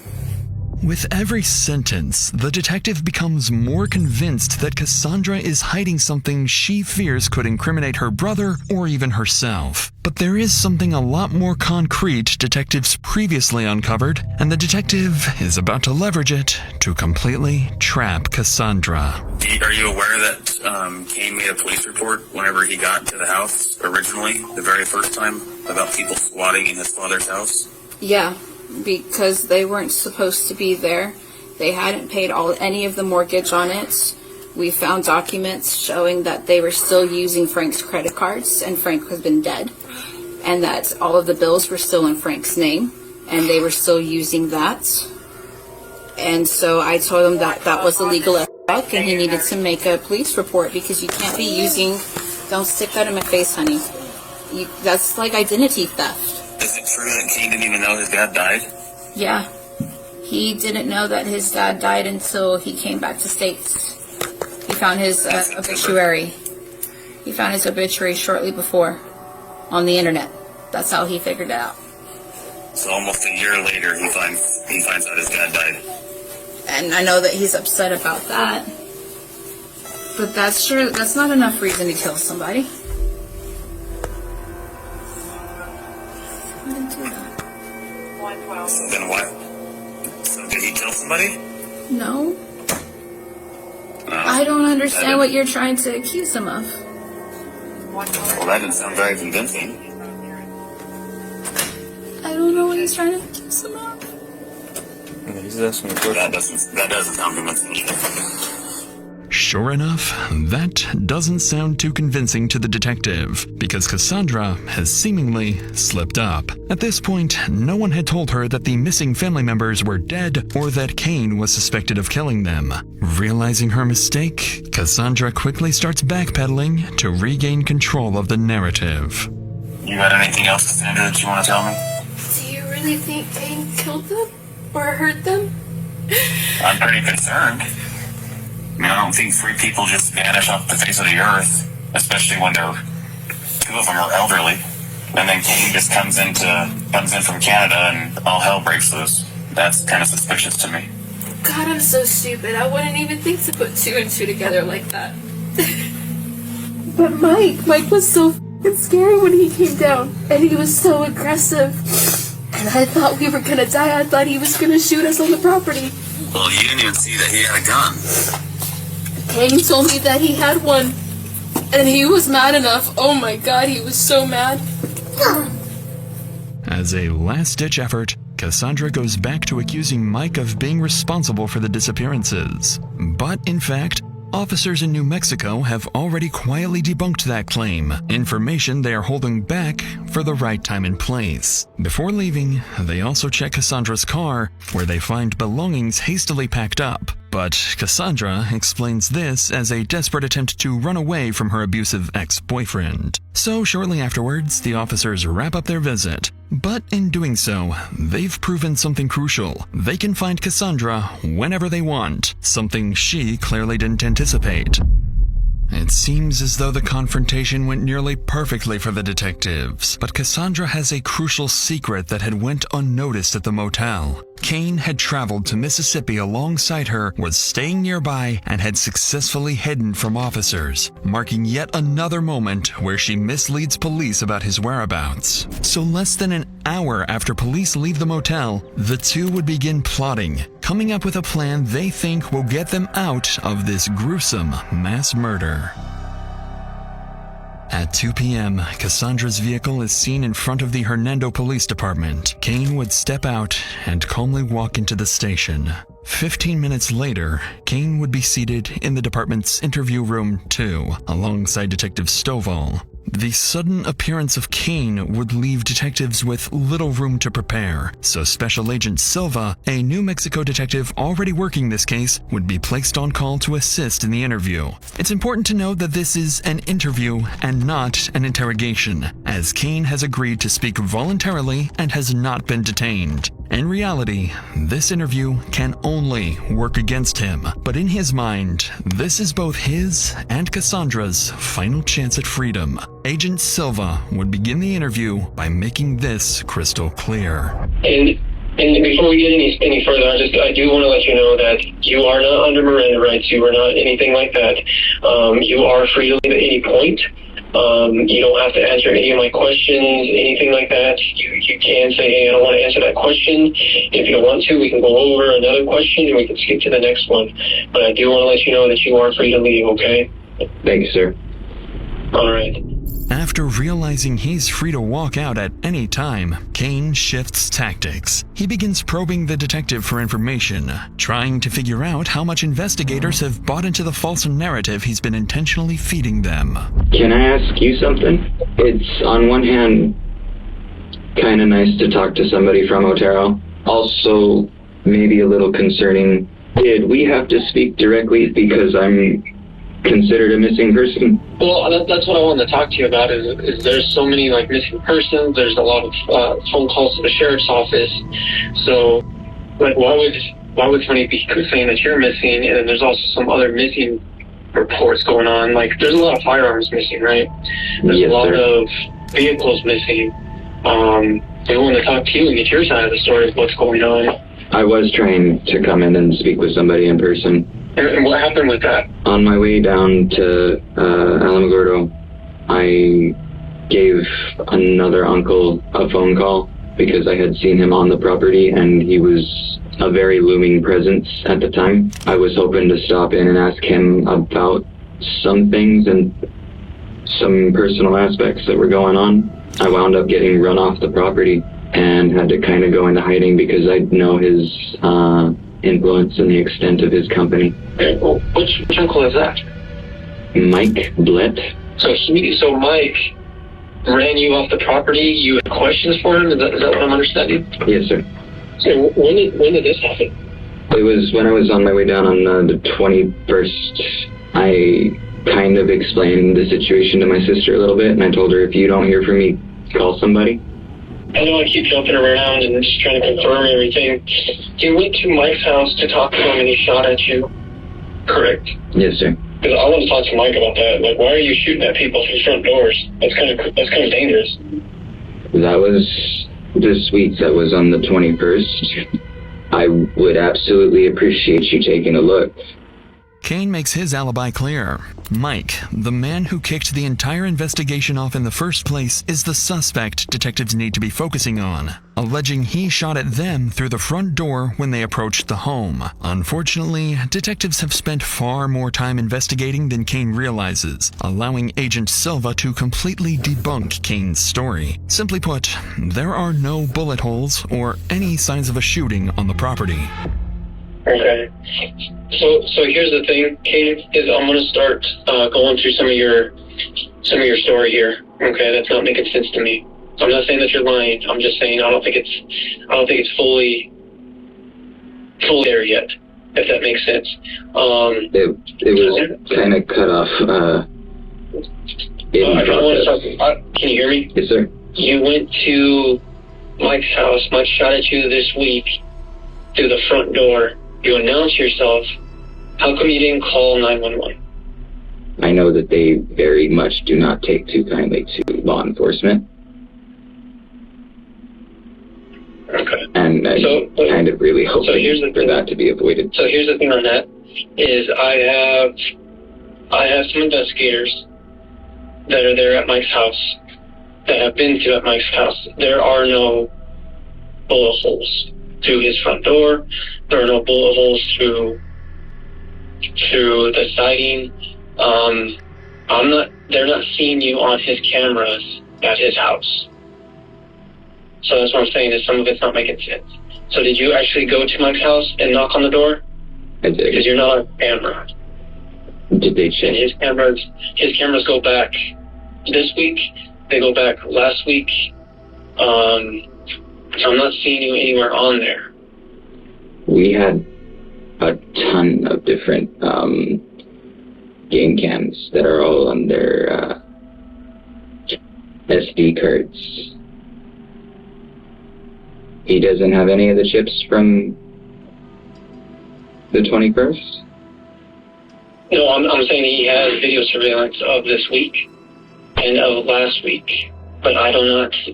With every sentence, the detective becomes more convinced that Cassandra is hiding something she fears could incriminate her brother or even herself. But there is something a lot more concrete detectives previously uncovered, and the detective is about to leverage it to completely trap Cassandra. Are you aware that Kane made a police report whenever he got to the house originally, the very first time, about people squatting in his father's house? Yeah, because they weren't supposed to be there. They hadn't paid any of the mortgage on it. We found documents showing that they were still using Frank's credit cards, and Frank has been dead, and that all of the bills were still in Frank's name, and they were still using that. And so I told him that that was illegal as fuck, and he needed to make a police report because you can't be using. Don't stick that in my face, honey. That's like identity theft. Is it true that Kane didn't even know his dad died? Yeah. He didn't know that his dad died until he came back to States. He found his obituary. He found his obituary shortly before on the internet. That's how he figured it out. So almost a year later, he finds out his dad died. And I know that he's upset about that. But that's not enough reason to kill somebody. I didn't do that. So then what? So did he kill somebody? No. I don't understand what you're trying to accuse him of. Well, that didn't sound very convincing. I don't know what he's trying to accuse him of. He's asking a question. That doesn't sound convincing either. Sure enough, that doesn't sound too convincing to the detective, because Cassandra has seemingly slipped up. At this point, no one had told her that the missing family members were dead or that Kane was suspected of killing them. Realizing her mistake, Cassandra quickly starts backpedaling to regain control of the narrative. You got anything else, Cassandra, that you want to tell me? Do you really think Kane killed them? Or hurt them? I'm pretty concerned. I mean, I don't think 3 people just vanish off the face of the earth, especially when 2 of them are elderly. And then Kane just comes in from Canada and all hell breaks loose. That's kind of suspicious to me. God, I'm so stupid. I wouldn't even think to put 2 and 2 together like that. But Mike was so f***ing scary when he came down. And he was so aggressive. And I thought we were gonna die. I thought he was gonna shoot us on the property. Well, you didn't even see that he had a gun. Kane told me that he had one. And he was mad enough. Oh my God, he was so mad. As a last-ditch effort, Cassandra goes back to accusing Mike of being responsible for the disappearances. But in fact, officers in New Mexico have already quietly debunked that claim, information they are holding back for the right time and place. Before leaving, they also check Cassandra's car, where they find belongings hastily packed up. But Cassandra explains this as a desperate attempt to run away from her abusive ex-boyfriend. So shortly afterwards, the officers wrap up their visit. But in doing so, they've proven something crucial. They can find Cassandra whenever they want, something she clearly didn't anticipate. It seems as though the confrontation went nearly perfectly for the detectives, but Cassandra has a crucial secret that had went unnoticed at the motel. Kane had traveled to Mississippi alongside her, was staying nearby, and had successfully hidden from officers, marking yet another moment where she misleads police about his whereabouts. So less than an hour after police leave the motel, the two would begin plotting, coming up with a plan they think will get them out of this gruesome mass murder. At 2 p.m., Cassandra's vehicle is seen in front of the Hernando Police Department. Kane would step out and calmly walk into the station. 15 minutes later, Kane would be seated in the department's interview room 2, alongside Detective Stovall. The sudden appearance of Kane would leave detectives with little room to prepare, so Special Agent Silva, a New Mexico detective already working this case, would be placed on call to assist in the interview. It's important to note that this is an interview and not an interrogation, as Kane has agreed to speak voluntarily and has not been detained. In reality, this interview can only work against him, but in his mind, this is both his and Cassandra's final chance at freedom. Agent Silva would begin the interview by making this crystal clear. And before we get any further, I do want to let you know that you are not under Miranda rights. You are not anything like that. You are free to leave at any point. You don't have to answer any of my questions, anything like that. You can say, hey, I don't want to answer that question. If you don't want to, we can go over another question and we can skip to the next one. But I do want to let you know that you are free to leave, okay? Thank you, sir. All right. After realizing he's free to walk out at any time, Kane shifts tactics. He begins probing the detective for information, trying to figure out how much investigators have bought into the false narrative he's been intentionally feeding them. Can I ask you something? It's, on one hand, kind of nice to talk to somebody from Otero. Also, maybe a little concerning. Did we have to speak directly because I'm considered a missing person? Well, that's what I wanted to talk to you about. Is there's so many like missing persons. There's a lot of phone calls to the sheriff's office. So, like, why would somebody be saying that you're missing? And then there's also some other missing reports going on. Like, there's a lot of firearms missing, right? There's a lot of vehicles missing. I wanted to talk to you and get your side of the story of what's going on. I was trying to come in and speak with somebody in person. And what happened with that? On my way down to Alamogordo, I gave another uncle a phone call because I had seen him on the property and he was a very looming presence at the time. I was hoping to stop in and ask him about some things and some personal aspects that were going on. I wound up getting run off the property and had to kind of go into hiding because I know his influence and the extent of his company. Well, which uncle is that? Mike Blett. So Mike ran you off the property. You had questions for him. Is that what I'm understanding? Yes, sir. So when did this happen? It was when I was on my way down on the 21st. I kind of explained the situation to my sister a little bit, and I told her, if you don't hear from me, call somebody. I know I keep jumping around and just trying to confirm everything. You went to Mike's house to talk to him and he shot at you, correct? Yes, sir. Because I want to talk to Mike about that. Like, why are you shooting at people through front doors? That's kind of dangerous. That was this week. That was on the 21st. I would absolutely appreciate you taking a look. Kane makes his alibi clear. Mike, the man who kicked the entire investigation off in the first place, is the suspect detectives need to be focusing on, alleging he shot at them through the front door when they approached the home. Unfortunately, detectives have spent far more time investigating than Kane realizes, allowing Agent Silva to completely debunk Kane's story. Simply put, there are no bullet holes or any signs of a shooting on the property. Okay. So here's the thing, Kane, is I'm gonna start going through some of your story here. Okay, that's not making sense to me. I'm not saying that you're lying. I'm just saying I don't think it's fully there yet. if that makes sense. It was kind of cut off. I don't want to talk. Can you hear me? Yes, sir. You went to Mike's house. Mike shot at you this week through the front door. You announced yourself. How come you didn't call 911? I know that they very much do not take too kindly to law enforcement. Okay. And I kind of really hope for that to be avoided. So here's the thing on that, is I have some investigators that are there at Mike's house, that have been to at Mike's house. There are no bullet holes through his front door. There are no bullet holes through the siding. They're not seeing you on his cameras at his house. So that's what I'm saying, is some of it's not making sense. So did you actually go to Mike's house and knock on the door? I did. Because you're not on camera. Did they check? And his cameras go back this week. They go back last week. So I'm not seeing you anywhere on there. We had a ton of different game cams that are all on their SD cards. He doesn't have any of the chips from the 21st? No, I'm saying he has video surveillance of this week and of last week, but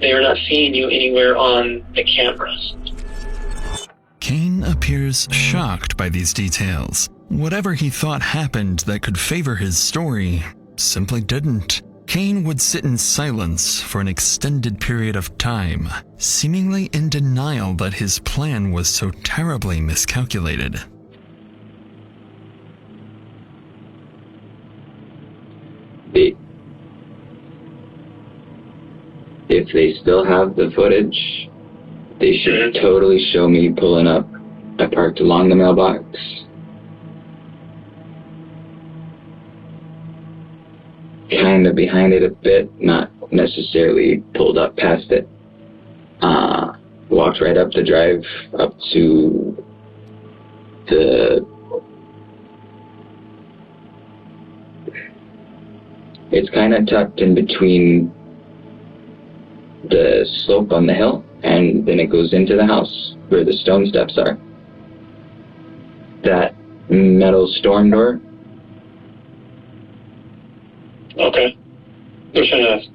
they're not seeing you anywhere on the cameras. Kane appears shocked by these details. Whatever he thought happened that could favor his story simply didn't. Kane would sit in silence for an extended period of time, seemingly in denial that his plan was so terribly miscalculated. If they still have the footage, they should totally show me pulling up. I parked along the mailbox. Kind of behind it a bit, not necessarily pulled up past it. Walked right up the drive up to it's kind of tucked in between the slope on the hill, and then it goes into the house where the stone steps are. That metal storm door. Okay. Which one is?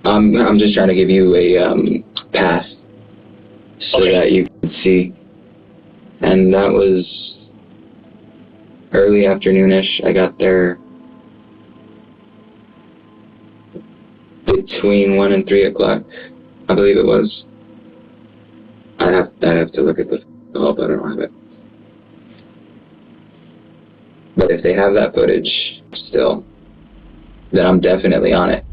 I'm just trying to give you a path so that you can see. And that was early afternoonish. I got there between 1 and 3 o'clock, I believe it was. I have to look at the call, but I don't have it. But if they have that footage still, then I'm definitely on it.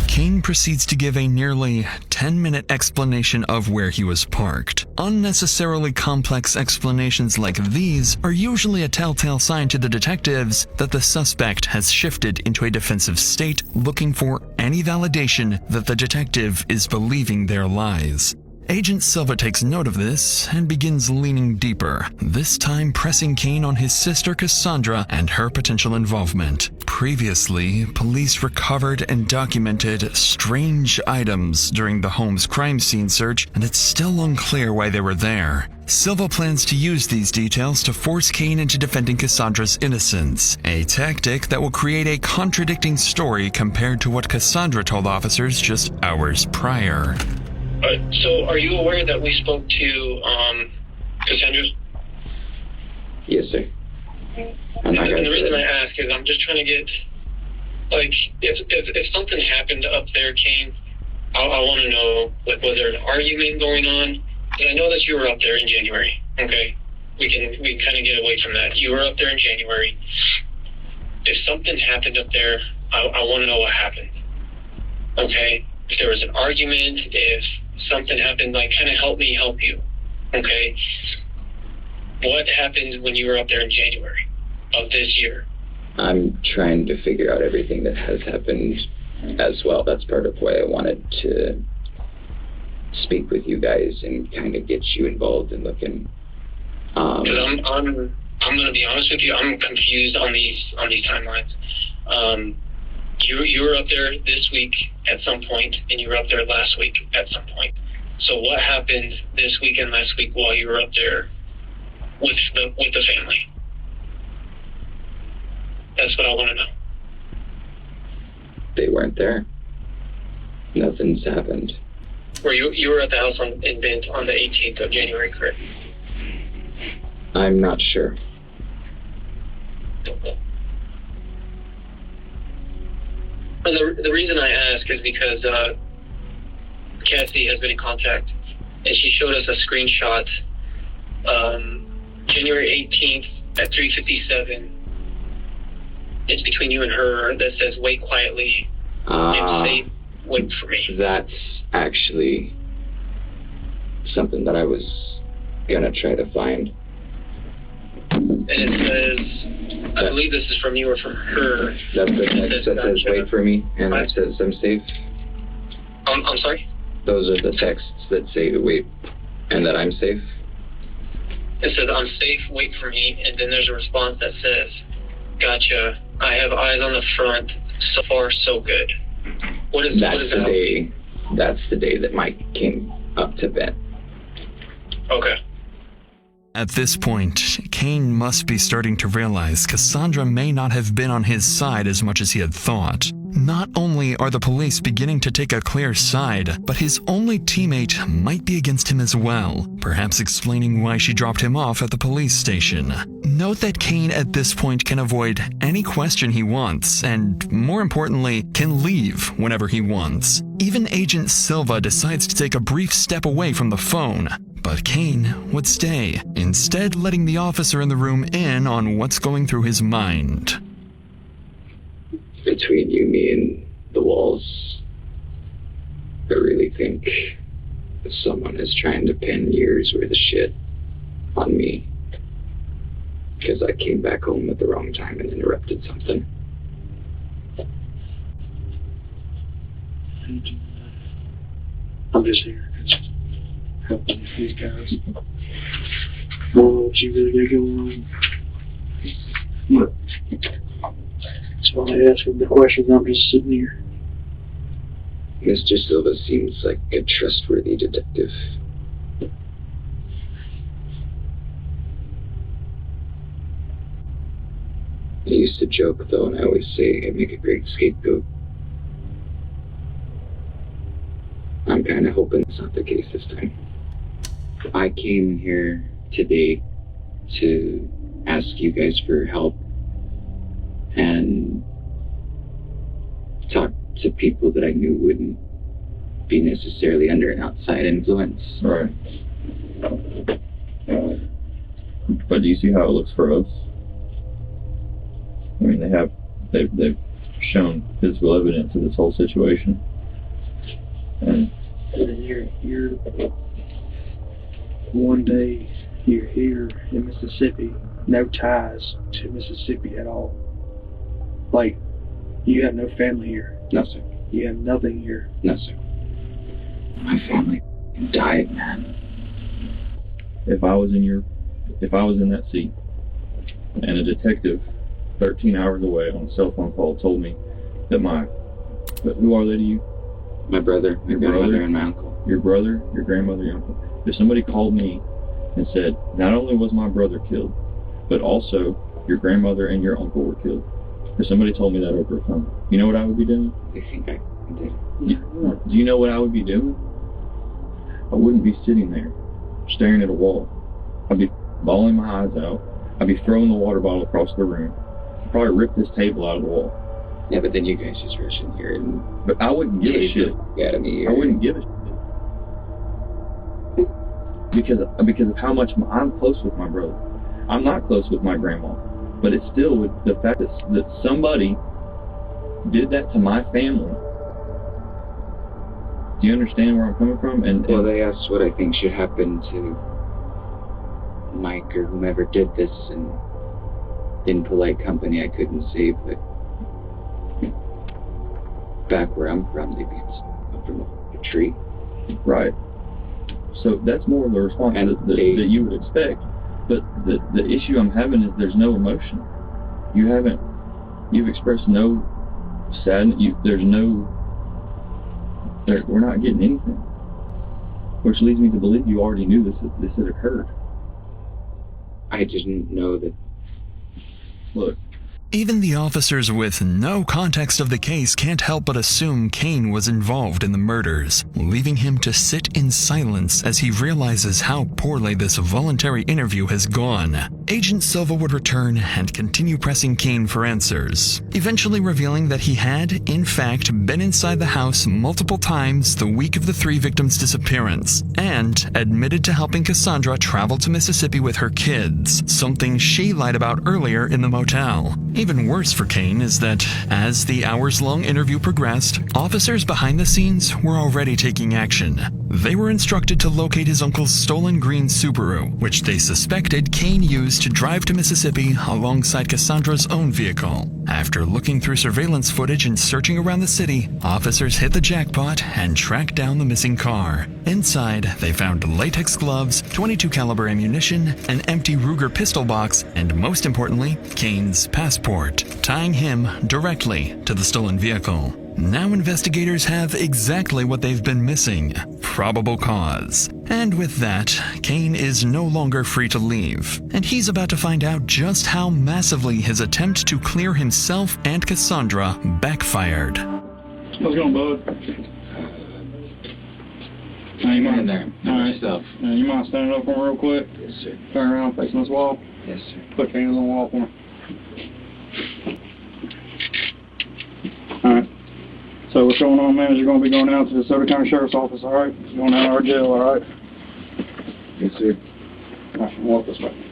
Kane proceeds to give a nearly 10-minute explanation of where he was parked. Unnecessarily complex explanations like these are usually a telltale sign to the detectives that the suspect has shifted into a defensive state, looking for any validation that the detective is believing their lies. Agent Silva takes note of this and begins leaning deeper, this time pressing Kane on his sister Cassandra and her potential involvement. Previously, police recovered and documented strange items during the home's crime scene search, and it's still unclear why they were there. Silva plans to use these details to force Kane into defending Cassandra's innocence, a tactic that will create a contradicting story compared to what Cassandra told officers just hours prior. So, are you aware that we spoke to Cassandra? Yes, sir. And the reason I ask is I'm just trying to get, like, if something happened up there, Kane, I want to know, like, was there an argument going on? Because I know that you were up there in January. Okay, we can kind of get away from that. You were up there in January. If something happened up there, I want to know what happened. Okay, if there was an argument, if something happened, like, kind of help me help you. Okay, what happened when you were up there in January of this year? I'm trying to figure out everything that has happened as well. That's part of why I wanted to speak with you guys and kind of get you involved in looking Because I'm going to be honest with you, I'm confused on these timelines. You were up there this week at some point, and you were up there last week at some point. So what happened this week and last week while you were up there with the family? That's what I want to know. They weren't there. Nothing's happened. Where you were at the house in Bent on the 18th of January, correct? I'm not sure. And the reason I ask is because Cassie has been in contact, and she showed us a screenshot January 18th at 3:57. It's between you and her that says, "Wait quietly and say, wait for me." That's actually something that I was gonna try to find. And it says, I believe this is from you or from her. That's the text that says, "Wait for me," and it says, "I'm safe." I'm sorry? Those are the texts that say, "Wait," and that I'm safe. It says, "I'm safe, wait for me," and then there's a response that says, "Gotcha, I have eyes on the front, so far so good." What is that? That's the day that Mike came up to bed. Okay. At this point, Kane must be starting to realize Cassandra may not have been on his side as much as he had thought. Not only are the police beginning to take a clear side, but his only teammate might be against him as well, perhaps explaining why she dropped him off at the police station. Note that Kane at this point can avoid any question he wants, and more importantly, can leave whenever he wants. Even Agent Silva decides to take a brief step away from the phone, but Kane would stay, instead letting the officer in the room in on what's going through his mind. Between you, me, and the walls, I really think someone is trying to pin years worth of shit on me. Because I came back home at the wrong time and interrupted something. I'm just here helping these guys. What you really got going on? So I ask him the questions, I'm just sitting here. Mr. Silva seems like a trustworthy detective. I used to joke, though, and I always say I make a great scapegoat. I'm kind of hoping it's not the case this time. I came here today to ask you guys for help and talk to people that I knew wouldn't be necessarily under an outside influence. Right. But do you see how it looks for us? I mean, they've shown physical evidence of this whole situation, and you're one day you're here in Mississippi, no ties to Mississippi at all. Like, you have no family here. No, sir. You have nothing here. No, sir. My family died, man. If I was in that seat, and a detective 13 hours away on a cell phone call told me that who are they to you? My brother, my grandmother, and my uncle. Your brother, your grandmother, your uncle. If somebody called me and said, not only was my brother killed, but also your grandmother and your uncle were killed, if somebody told me that over the phone, you know what I would be doing? I think I did. Do you know what I would be doing? I wouldn't be sitting there staring at a wall. I'd be bawling my eyes out. I'd be throwing the water bottle across the room. I'd probably rip this table out of the wall. Yeah, but then you guys just rush in here and... But I wouldn't give a shit. Out of me, I wouldn't give a shit. Because of how much I'm close with my brother. I'm not close with my grandma. But it's still with the fact that somebody did that to my family. Do you understand where I'm coming from? Well, they asked what I think should happen to Mike or whomever did this, and in polite company I couldn't say, but back where I'm from, they'd be up from a tree. Right. So that's more of the response that you would expect. But the issue I'm having is there's no emotion. You've expressed no sadness. We're not getting anything. Which leads me to believe you already knew this had occurred. I didn't know that. Look. Even the officers with no context of the case can't help but assume Kane was involved in the murders, leaving him to sit in silence as he realizes how poorly this voluntary interview has gone. Agent Silva would return and continue pressing Kane for answers, eventually revealing that he had, in fact, been inside the house multiple times the week of the 3 victims' disappearance, and admitted to helping Cassandra travel to Mississippi with her kids, something she lied about earlier in the motel. Even worse for Kane is that, as the hours-long interview progressed, officers behind the scenes were already taking action. They were instructed to locate his uncle's stolen green Subaru, which they suspected Kane used to drive to Mississippi alongside Cassandra's own vehicle. After looking through surveillance footage and searching around the city, officers hit the jackpot and tracked down the missing car. Inside, they found latex gloves, .22 caliber ammunition, an empty Ruger pistol box, and most importantly, Kane's passport, tying him directly to the stolen vehicle. Now investigators have exactly what they've been missing: probable cause. And with that, Kane is no longer free to leave, and he's about to find out just how massively his attempt to clear himself and Cassandra backfired. How's it going, bud? You mind there? All right, stuff. You mind standing up for me real quick? Yes, sir. Turn around, facing this wall. Yes, sir. Put your hands on the wall for me. All right. So what's going on, man, is you're going to be going out to the Soda County Sheriff's Office, all right? You're going out of our jail, all right? Yes, sir. All right, walk this way.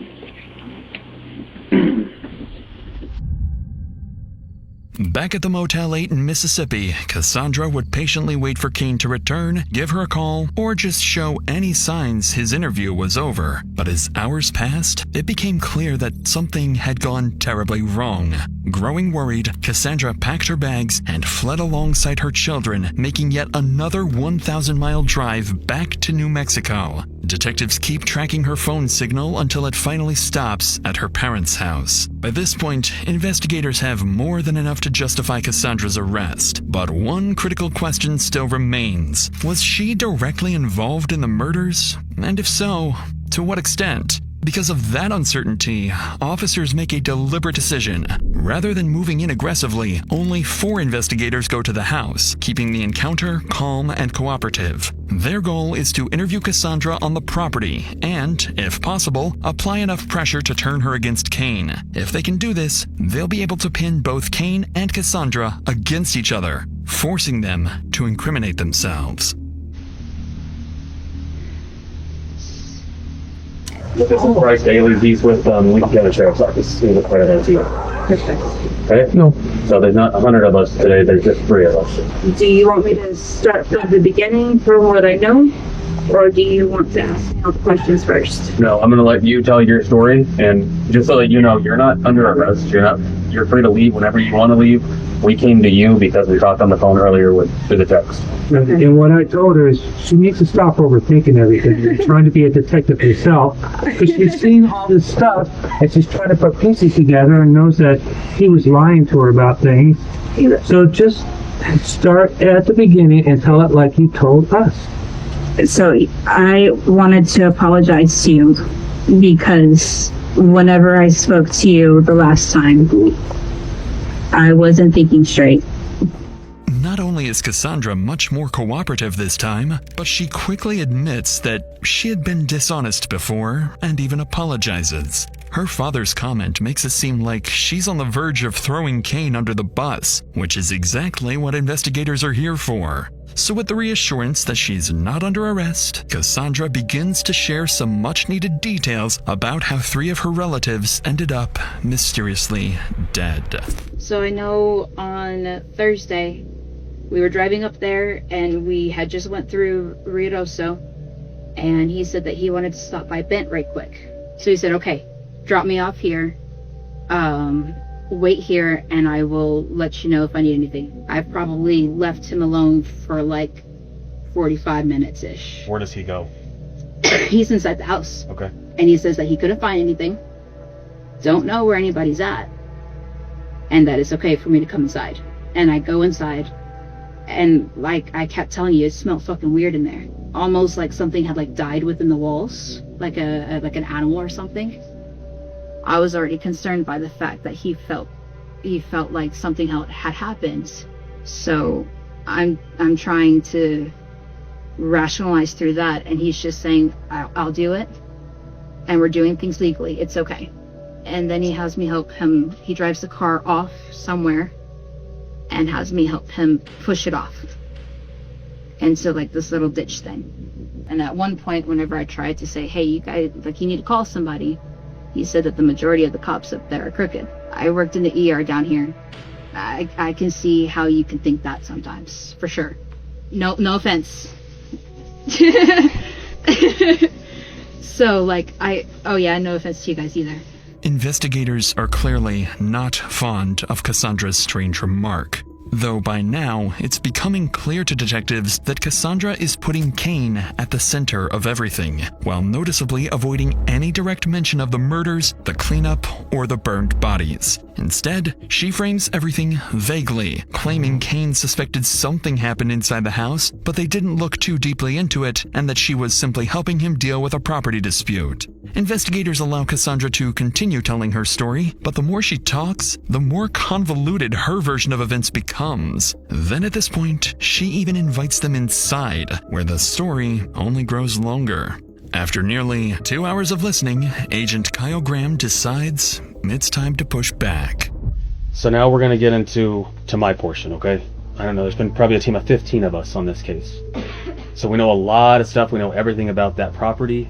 Back at the Motel 8 in Mississippi, Cassandra would patiently wait for Kane to return, give her a call, or just show any signs his interview was over. But as hours passed, it became clear that something had gone terribly wrong. Growing worried, Cassandra packed her bags and fled alongside her children, making yet another 1,000-mile drive back to New Mexico. Detectives keep tracking her phone signal until it finally stops at her parents' house. By this point, investigators have more than enough to justify Cassandra's arrest. But one critical question still remains. Was she directly involved in the murders? And if so, to what extent? Because of that uncertainty, officers make a deliberate decision. Rather than moving in aggressively, only 4 investigators go to the house, keeping the encounter calm and cooperative. Their goal is to interview Cassandra on the property and, if possible, apply enough pressure to turn her against Kane. If they can do this, they'll be able to pin both Kane and Cassandra against each other, forcing them to incriminate themselves. This is Bryce Daly. He's with Lincoln County Sheriff's Office. He's a part of that team. Okay? No. So there's not 100 of us today. There's just 3 of us. Do you want me to start from the beginning from what I know? Or do you want to ask me all the questions first? No, I'm going to let you tell your story. And just so that you know, you're not under arrest. You're free to leave whenever you want to leave. We came to you because we talked on the phone earlier through the text. Okay. And what I told her is she needs to stop overthinking everything. You're trying to be a detective herself because she's seen all this stuff and she's trying to put pieces together and knows that he was lying to her about things. So just start at the beginning and tell it like you told us. So I wanted to apologize to you because whenever I spoke to you the last time, I wasn't thinking straight. Not only is Cassandra much more cooperative this time, but she quickly admits that she had been dishonest before and even apologizes. Her father's comment makes it seem like she's on the verge of throwing Kane under the bus, which is exactly what investigators are here for. So with the reassurance that she's not under arrest, Cassandra begins to share some much-needed details about how 3 of her relatives ended up mysteriously dead. So I know on Thursday, we were driving up there and we had just went through Ruidoso, and he said that he wanted to stop by Bent right quick. So he said, okay, drop me off here, wait here, and I will let you know if I need anything. I've probably left him alone for like 45 minutes-ish. Where does he go? He's inside the house. Okay. And he says that he couldn't find anything, don't know where anybody's at, and that it's okay for me to come inside. And I go inside, and like I kept telling you, it smelled fucking weird in there. Almost like something had like died within the walls, like an animal or something. I was already concerned by the fact that he felt like something had happened. So I'm trying to rationalize through that, and he's just saying, I'll do it, and we're doing things legally, it's okay. And then he has me help him. He drives the car off somewhere and has me help him push it off into like this little ditch thing. And at one point, whenever I tried to say, hey, you guys, like, you need to call somebody, he said that the majority of the cops up there are crooked. I worked in the ER down here. I can see how you can think that sometimes, for sure. No offense. So like no offense to you guys either. Investigators are clearly not fond of Cassandra's strange remark, though by now it's becoming clear to detectives that Cassandra is putting Kane at the center of everything, while noticeably avoiding any direct mention of the murders, the cleanup, or the burned bodies. Instead, she frames everything vaguely, claiming Kane suspected something happened inside the house, but they didn't look too deeply into it, and that she was simply helping him deal with a property dispute. Investigators allow Cassandra to continue telling her story, but the more she talks, the more convoluted her version of events becomes. Then at this point, she even invites them inside, where the story only grows longer. After nearly 2 hours of listening, Agent Kyle Graham decides it's time to push back. So now we're going to get into my portion, okay? I don't know, there's been probably a team of 15 of us on this case. So we know a lot of stuff, we know everything about that property.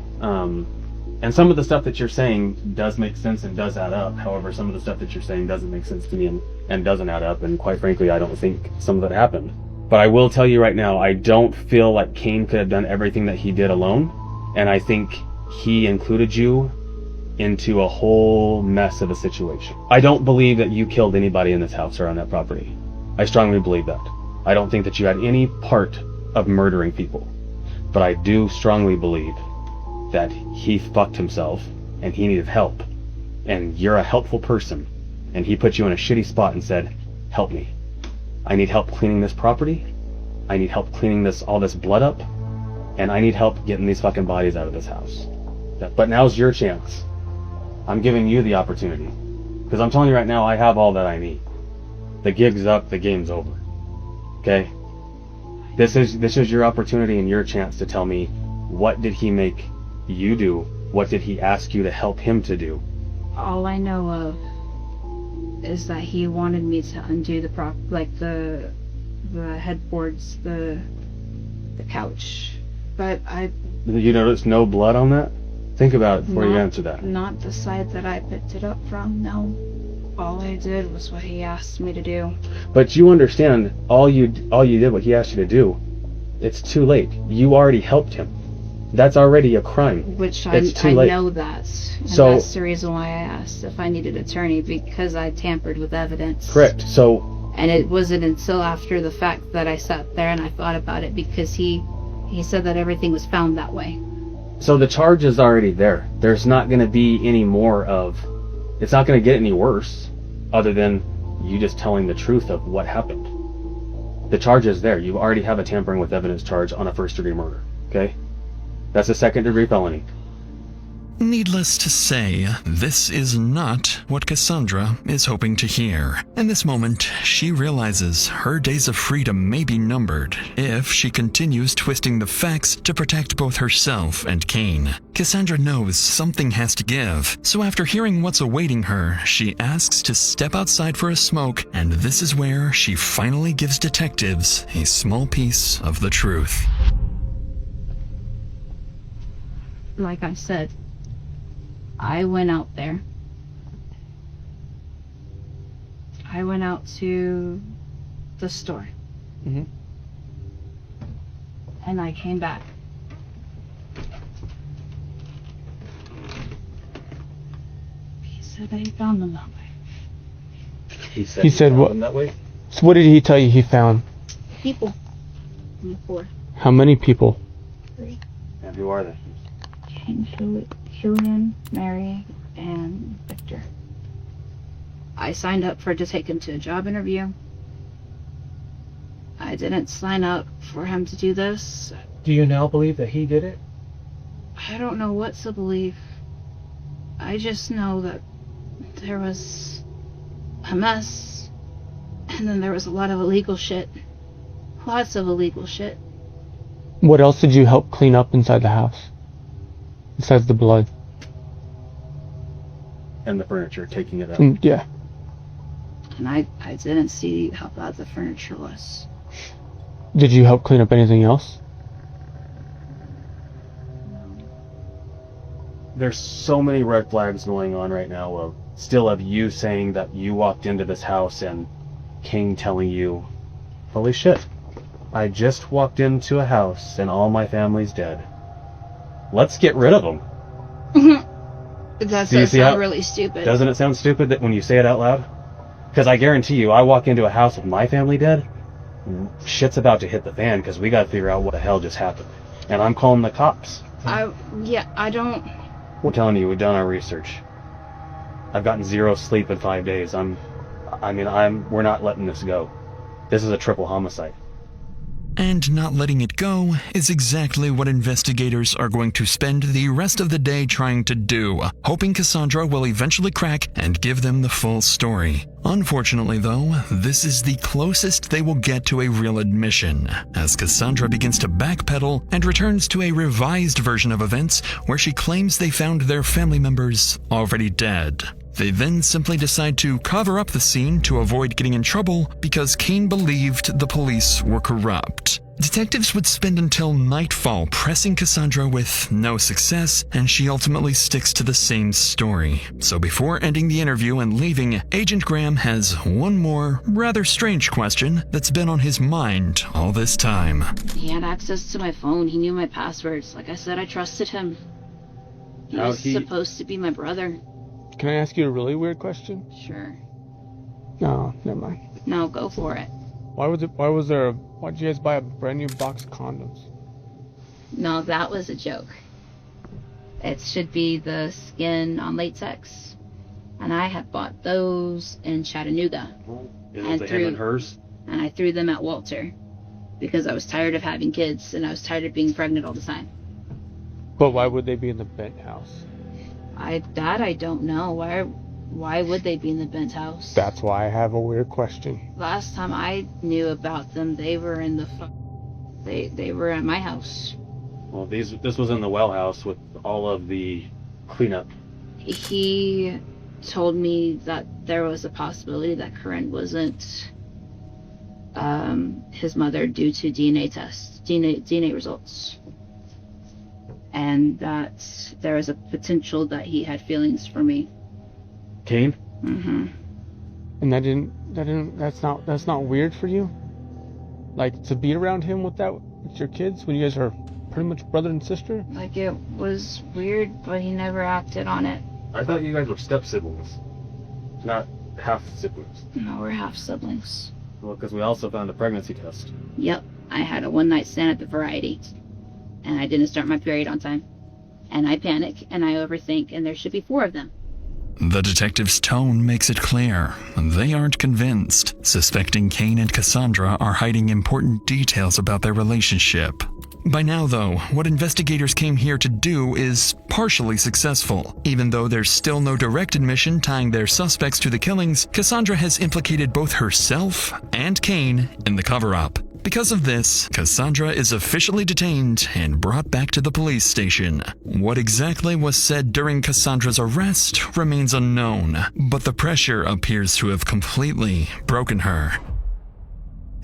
And some of the stuff that you're saying does make sense and does add up. However, some of the stuff that you're saying doesn't make sense to me and doesn't add up. And quite frankly, I don't think some of it happened. But I will tell you right now, I don't feel like Kane could have done everything that he did alone. And I think he included you into a whole mess of a situation. I don't believe that you killed anybody in this house or on that property. I strongly believe that. I don't think that you had any part of murdering people. But I do strongly believe that he fucked himself and he needed help. And you're a helpful person. And he put you in a shitty spot and said, help me. I need help cleaning this property. I need help cleaning all this blood up. And I need help getting these fucking bodies out of this house. But now's your chance. I'm giving you the opportunity. Because I'm telling you right now, I have all that I need. The gig's up, the game's over. Okay? This is your opportunity and your chance to tell me, what did he make you do? What did he ask you to help him to do? All I know of is that he wanted me to undo the headboards, the couch. But You notice no blood on that? Think about it before you answer that. Not the side that I picked it up from, no. All I did was what he asked me to do. But you understand, all you did what he asked you to do, it's too late. You already helped him. That's already a crime. Which I know that. And so, that's the reason why I asked if I needed an attorney, because I tampered with evidence. Correct. And it wasn't until after the fact that I sat there and I thought about it, because he said that everything was found that way. So the charge is already there. There's not going to be any more it's not going to get any worse other than you just telling the truth of what happened. The charge is there. You already have a tampering with evidence charge on a first-degree murder. Okay? That's a second-degree felony. Needless to say, this is not what Cassandra is hoping to hear. In this moment, she realizes her days of freedom may be numbered if she continues twisting the facts to protect both herself and Kane. Cassandra knows something has to give, so after hearing what's awaiting her, she asks to step outside for a smoke, and this is where she finally gives detectives a small piece of the truth. Like I said, I went out there. I went out to the store. Mm-hmm. And I came back. He said that he found them that way. He said what? That way? So what did he tell you he found? People on the floor. How many people? 3. And who are they? Killian, Mary, and Victor. I signed up to take him to a job interview. I didn't sign up for him to do this. Do you now believe that he did it? I don't know what to believe. I just know that there was a mess, and then there was a lot of illegal shit. Lots of illegal shit. What else did you help clean up inside the house? Besides the blood? And the furniture, taking it out. Yeah. And I didn't see how bad the furniture was. Did you help clean up anything else? There's so many red flags going on right now of you saying that you walked into this house and Kane telling you, holy shit, I just walked into a house and all my family's dead. Let's get rid of them. That does sound really stupid. Doesn't it sound stupid that when you say it out loud? Because I guarantee you, I walk into a house with my family dead, shit's about to hit the fan because we got to figure out what the hell just happened. And I'm calling the cops. I don't... We're telling you, we've done our research. I've gotten 0 sleep in 5 days. We're not letting this go. This is a triple homicide. And not letting it go is exactly what investigators are going to spend the rest of the day trying to do, hoping Cassandra will eventually crack and give them the full story. Unfortunately, though, this is the closest they will get to a real admission, as Cassandra begins to backpedal and returns to a revised version of events where she claims they found their family members already dead. They then simply decide to cover up the scene to avoid getting in trouble because Kane believed the police were corrupt. Detectives would spend until nightfall pressing Cassandra with no success, and she ultimately sticks to the same story. So before ending the interview and leaving, Agent Graham has one more rather strange question that's been on his mind all this time. He had access to my phone. He knew my passwords. Like I said, I trusted him. He was supposed to be my brother. Can I ask you a really weird question? Sure. No, never mind. No, go for it. Why'd you guys buy a brand new box of condoms? No, that was a joke. It should be the skin on latex. And I had bought those in Chattanooga. Is it him and hers? And I threw them at Walter. Because I was tired of having kids and I was tired of being pregnant all the time. But why would they be in the Bent house? I don't know. Why would they be in the Bent house? That's why I have a weird question. Last time I knew about them, they were in they were at my house. Well, this was in the well house with all of the cleanup. He told me that there was a possibility that Corinne wasn't his mother due to DNA results. And that there was a potential that he had feelings for me. Kane? Mm-hmm. And that's not weird for you? Like, to be around him with your kids when you guys are pretty much brother and sister? Like, it was weird, but he never acted on it. I thought you guys were step-siblings, not half-siblings. No, we're half-siblings. Well, because we also found a pregnancy test. Yep, I had a one-night stand at the Variety. And I didn't start my period on time. And I panic, and I overthink, and there should be 4 of them. The detective's tone makes it clear. They aren't convinced, suspecting Kane and Cassandra are hiding important details about their relationship. By now, though, what investigators came here to do is partially successful. Even though there's still no direct admission tying their suspects to the killings, Cassandra has implicated both herself and Kane in the cover-up. Because of this, Cassandra is officially detained and brought back to the police station. What exactly was said during Cassandra's arrest remains unknown, but the pressure appears to have completely broken her.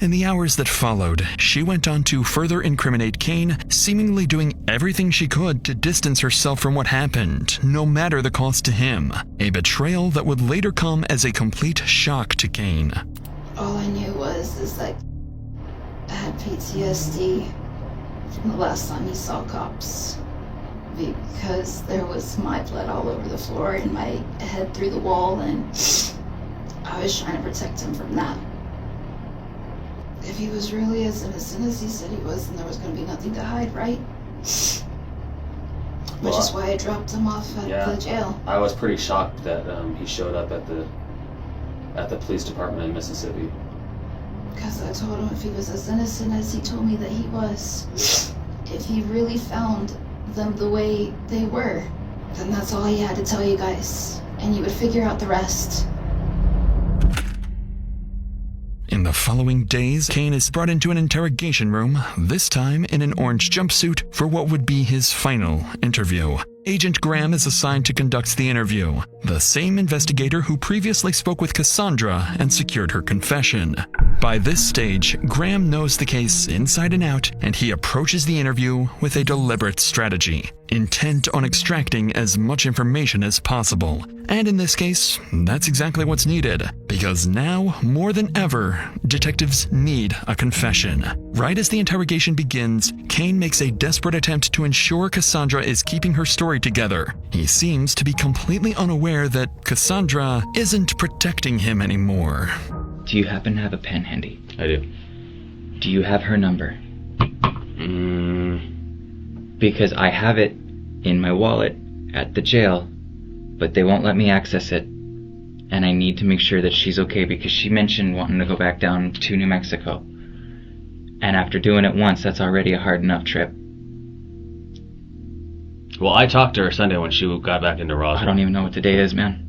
In the hours that followed, she went on to further incriminate Kane, seemingly doing everything she could to distance herself from what happened, no matter the cost to him. A betrayal that would later come as a complete shock to Kane. All I knew is that I had PTSD from the last time he saw cops. Because there was my blood all over the floor and my head through the wall, and I was trying to protect him from that. If he was really as innocent as he said he was, then there was going to be nothing to hide, right? which is why I dropped him off at the jail. I was pretty shocked that he showed up at the police department in Mississippi. Because I told him if he was as innocent as he told me that he was, if he really found them the way they were, then that's all he had to tell you guys, and you would figure out the rest. In the following days, Kane is brought into an interrogation room, this time in an orange jumpsuit, for what would be his final interview. Agent Graham is assigned to conduct the interview, the same investigator who previously spoke with Cassandra and secured her confession. By this stage, Graham knows the case inside and out, and he approaches the interview with a deliberate strategy, intent on extracting as much information as possible. And in this case, that's exactly what's needed, because now, more than ever, detectives need a confession. Right as the interrogation begins, Kane makes a desperate attempt to ensure Cassandra is keeping her story together. He seems to be completely unaware that Cassandra isn't protecting him anymore. Do you happen to have a pen handy? I do. Do you have her number? Because I have it in my wallet at the jail, but they won't let me access it. And I need to make sure that she's okay because she mentioned wanting to go back down to New Mexico. And after doing it once, that's already a hard enough trip. Well, I talked to her Sunday when she got back into Roswell. I don't even know what the date is, man.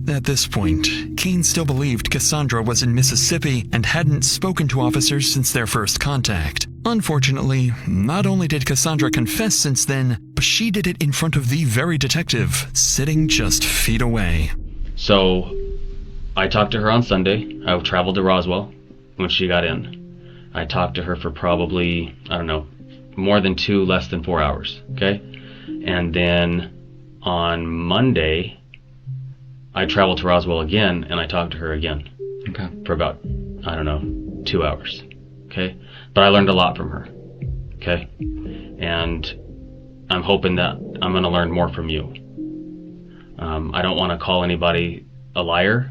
At this point, Kane still believed Cassandra was in Mississippi and hadn't spoken to officers since their first contact. Unfortunately, not only did Cassandra confess since then, but she did it in front of the very detective, sitting just feet away. So, I talked to her on Sunday. I traveled to Roswell when she got in. I talked to her for probably, I don't know, more than 2, less than 4 hours, okay? And then on Monday, I traveled to Roswell again, and I talked to her again. Okay. For about, I don't know, 2 hours. Okay? But I learned a lot from her. Okay? And I'm hoping that I'm going to learn more from you. I don't want to call anybody a liar,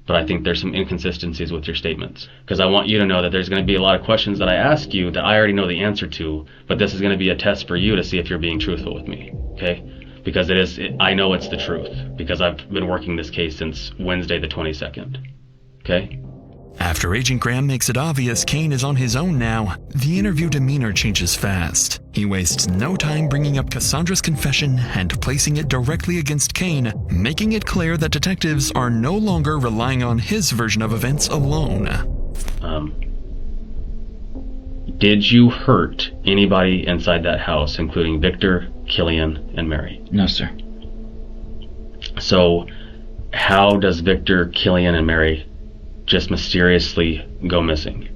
but I think there's some inconsistencies with your statements. Because I want you to know that there's going to be a lot of questions that I ask you that I already know the answer to, but this is going to be a test for you to see if you're being truthful with me. Okay? Because I know it's the truth, because I've been working this case since Wednesday the 22nd. Okay? After Agent Graham makes it obvious Kane is on his own now, the interview demeanor changes fast. He wastes no time bringing up Cassandra's confession and placing it directly against Kane, making it clear that detectives are no longer relying on his version of events alone. Did you hurt anybody inside that house, including Victor, Killian, and Mary? No, sir. So, how does Victor, Killian, and Mary just mysteriously go missing?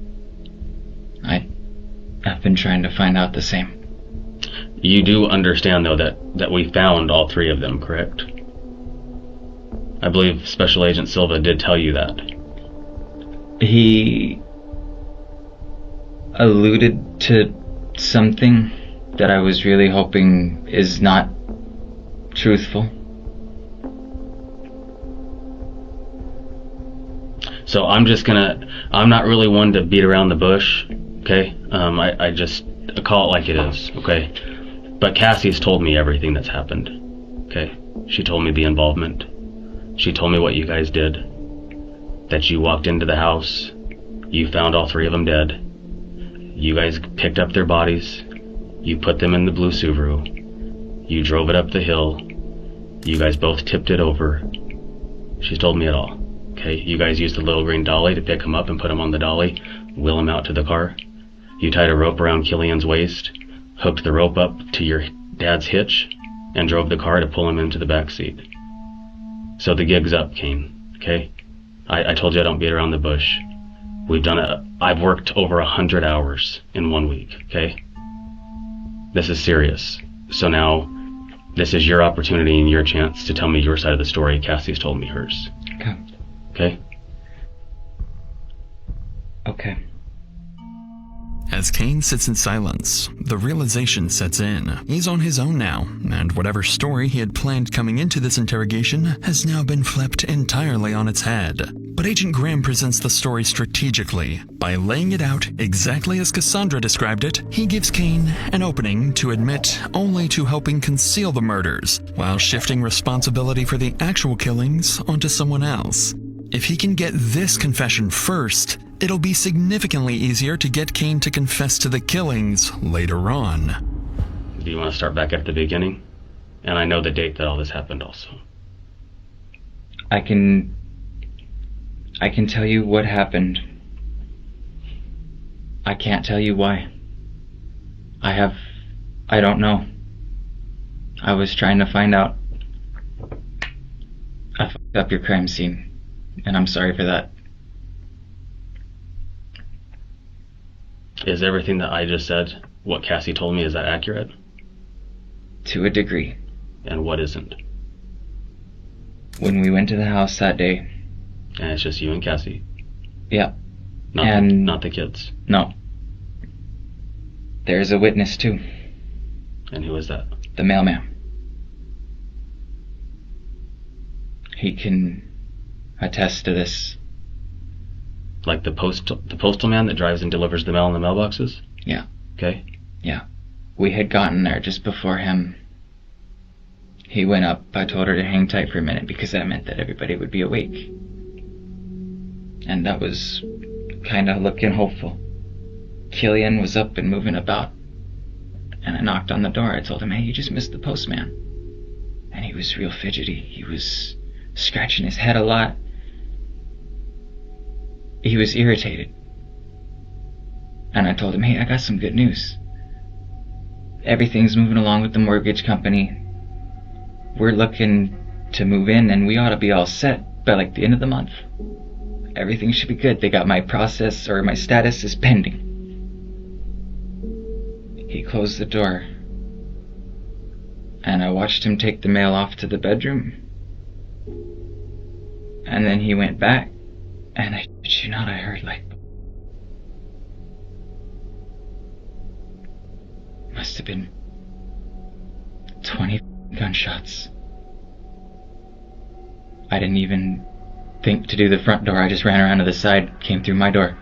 I've been trying to find out the same. You do understand, though, that we found all 3 of them, correct? I believe Special Agent Silva did tell you that. He alluded to something that I was really hoping is not truthful. So I'm not really one to beat around the bush, okay? I just call it like it is, okay? But Cassie's told me everything that's happened, okay? She told me the involvement. She told me what you guys did. That you walked into the house, you found all 3 of them dead. You guys picked up their bodies, you put them in the blue Subaru, you drove it up the hill, you guys both tipped it over. She's told me it all. Okay, you guys used the little green dolly to pick him up and put him on the dolly, wheel him out to the car. You tied a rope around Killian's waist, hooked the rope up to your dad's hitch, and drove the car to pull him into the back seat. So the gig's up, Kane, okay? I told you I don't beat around the bush. We've done it. I've worked over 100 hours in 1 week, okay? This is serious. So now, this is your opportunity and your chance to tell me your side of the story. Cassie's told me hers. Okay. Okay? Okay. As Kane sits in silence, the realization sets in. He's on his own now, and whatever story he had planned coming into this interrogation has now been flipped entirely on its head. But Agent Graham presents the story strategically. By laying it out exactly as Cassandra described it, he gives Kane an opening to admit only to helping conceal the murders, while shifting responsibility for the actual killings onto someone else. If he can get this confession first, it'll be significantly easier to get Kane to confess to the killings later on. Do you want to start back at the beginning? And I know the date that all this happened also. I can tell you what happened. I can't tell you why. I don't know. I was trying to find out. I fucked up your crime scene, and I'm sorry for that. Is everything that I just said, what Cassie told me, is that accurate? To a degree. And what isn't? When we went to the house that day. And it's just you and Cassie? Yeah. Not the kids? No. There's a witness too. And who is that? The mailman. He can attest to this. Like the postal man that drives and delivers the mail in the mailboxes? Yeah. Okay. Yeah. We had gotten there just before him. He went up. I told her to hang tight for a minute because that meant that everybody would be awake. And that was kind of looking hopeful. Killian was up and moving about. And I knocked on the door. I told him, hey, you just missed the postman. And he was real fidgety. He was scratching his head a lot. He was irritated. And I told him, hey, I got some good news. Everything's moving along with the mortgage company. We're looking to move in, and we ought to be all set by like the end of the month. Everything should be good. They got my process, or my status is pending. He closed the door, and I watched him take the mail off to the bedroom. And then he went back, and I shit you not, I heard like must have been 20 gunshots. I didn't even think to do the front door. I just ran around to the side, came through my door.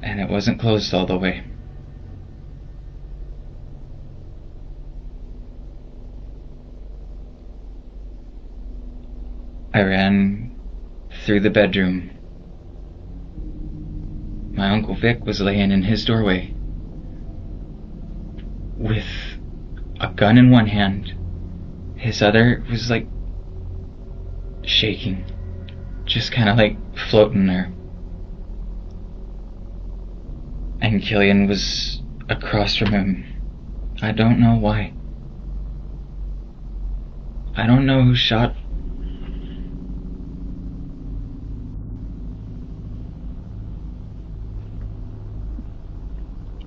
And it wasn't closed all the way. I ran through the bedroom. My Uncle Vic was laying in his doorway with a gun in one hand. His other was like shaking, just kind of like floating there. And Killian was across from him. I don't know why. I don't know who shot.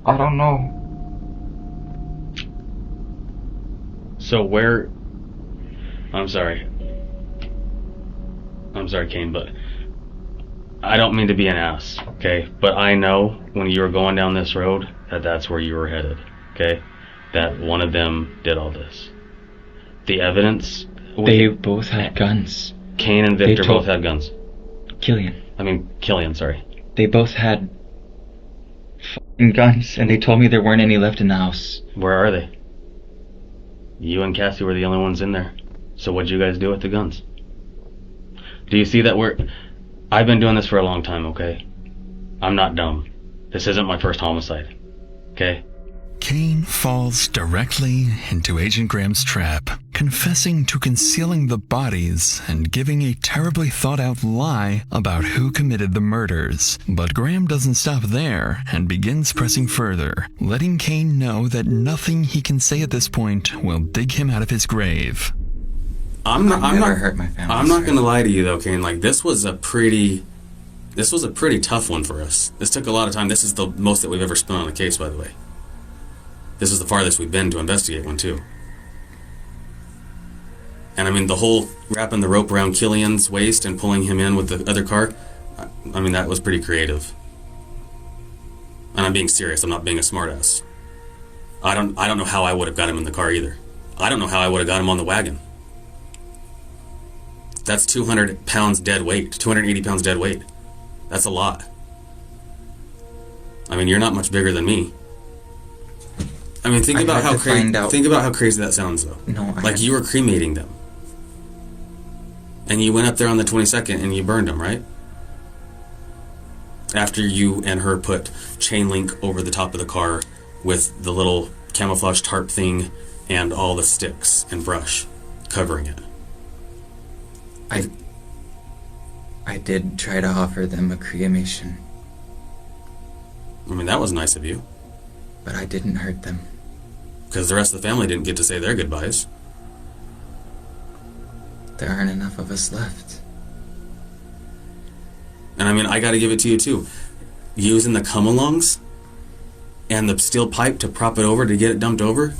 I don't know. So where... I'm sorry, Kane, but I don't mean to be an ass, okay? But I know when you were going down this road that that's where you were headed, okay? That one of them did all this. The evidence... They both had guns. Kane and Victor both had guns. Killian, sorry. They both had fucking guns, and they told me there weren't any left in the house. Where are they? You and Cassie were the only ones in there. So what'd you guys do with the guns? Do you see that I've been doing this for a long time, okay? I'm not dumb. This isn't my first homicide, okay? Kane falls directly into Agent Graham's trap, confessing to concealing the bodies and giving a terribly thought-out lie about who committed the murders. But Graham doesn't stop there and begins pressing further, letting Kane know that nothing he can say at this point will dig him out of his grave. I'm not gonna lie to you though, Kane. Like this was a pretty tough one for us. This took a lot of time. This is the most that we've ever spent on a case, by the way. This is the farthest we've been to investigate one too. And I mean the whole wrapping the rope around Killian's waist and pulling him in with the other car, I mean that was pretty creative. And I'm being serious, I'm not being a smartass. I don't know how I would have got him in the car either. I don't know how I would have got him on the wagon. That's 200 pounds dead weight. 280 pounds dead weight. That's a lot. I mean, you're not much bigger than me. I mean, think about how crazy that sounds, though. No, like you were cremating them, and you went up there on the 22nd and you burned them, right? After you and her put chain link over the top of the car with the little camouflage tarp thing and all the sticks and brush covering it. I did try to offer them a cremation. I mean, that was nice of you. But I didn't hurt them. Because the rest of the family didn't get to say their goodbyes. There aren't enough of us left. And I mean, I gotta give it to you too. Using the come-alongs and the steel pipe to prop it over to get it dumped over.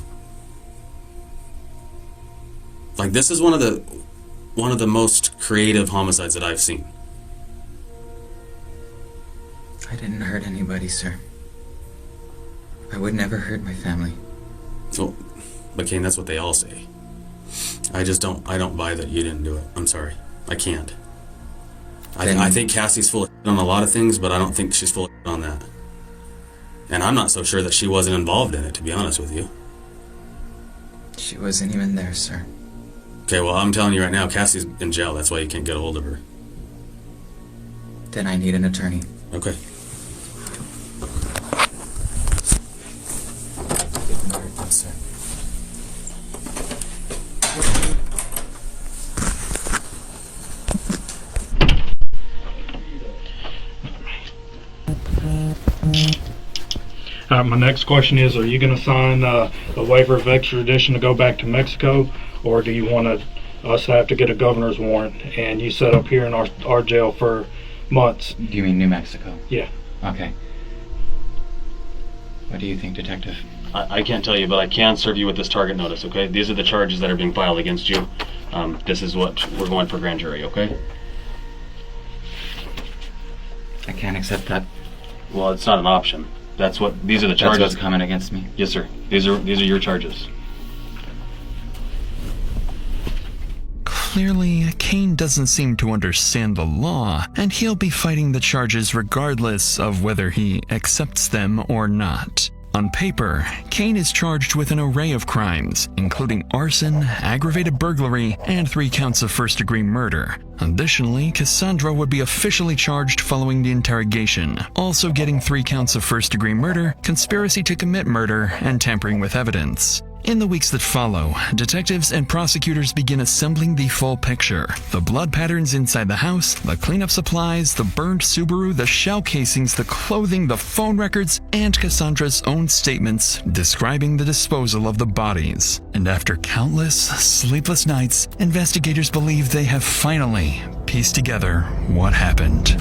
Like, this is one of the most creative homicides that I've seen. I didn't hurt anybody, sir. I would never hurt my family. Well, but Kane, that's what they all say. I don't buy that you didn't do it. I'm sorry. I can't. I think Cassie's full of shit on a lot of things, but I don't think she's full of shit on that. And I'm not so sure that she wasn't involved in it, to be honest with you. She wasn't even there, sir. Okay, well, I'm telling you right now, Cassie's in jail. That's why you can't get a hold of her. Then I need an attorney. Okay. Sir. My next question is, are you going to sign a waiver of extradition to go back to Mexico, or do you want us to have to get a governor's warrant and you set up here in our jail for months? Do you mean New Mexico? Yeah. Okay. What do you think, Detective? I can't tell you, but I can serve you with this target notice, okay? These are the charges that are being filed against you. This is what we're going for grand jury, okay? I can't accept that. Well, it's not an option. These are the charges. That's what's coming against me. Yes, sir. These are your charges. Clearly, Kane doesn't seem to understand the law, and he'll be fighting the charges regardless of whether he accepts them or not. On paper, Kane is charged with an array of crimes, including arson, aggravated burglary, and 3 counts of first-degree murder. Additionally, Cassandra would be officially charged following the interrogation, also getting 3 counts of first-degree murder, conspiracy to commit murder, and tampering with evidence. In the weeks that follow, detectives and prosecutors begin assembling the full picture. The blood patterns inside the house, the cleanup supplies, the burned Subaru, the shell casings, the clothing, the phone records, and Cassandra's own statements describing the disposal of the bodies. And after countless sleepless nights, investigators believe they have finally pieced together what happened.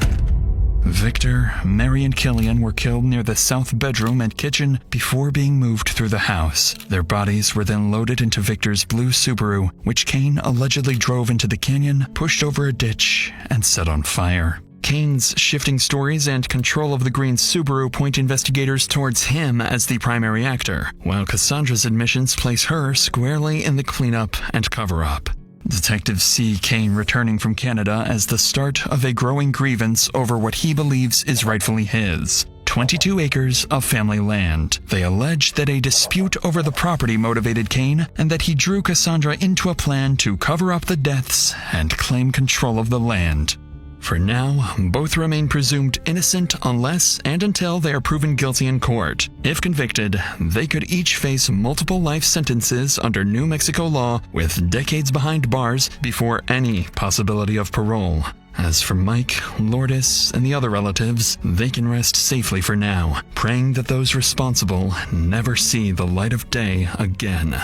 Victor, Mary, and Killian were killed near the south bedroom and kitchen before being moved through the house. Their bodies were then loaded into Victor's blue Subaru, which Kane allegedly drove into the canyon, pushed over a ditch, and set on fire. Kane's shifting stories and control of the green Subaru point investigators towards him as the primary actor, while Cassandra's admissions place her squarely in the cleanup and cover-up. Detectives see Kane returning from Canada as the start of a growing grievance over what he believes is rightfully his. 22 acres of family land. They allege that a dispute over the property motivated Kane and that he drew Cassandra into a plan to cover up the deaths and claim control of the land. For now, both remain presumed innocent unless and until they are proven guilty in court. If convicted, they could each face multiple life sentences under New Mexico law with decades behind bars before any possibility of parole. As for Mike, Lourdes, and the other relatives, they can rest safely for now, praying that those responsible never see the light of day again.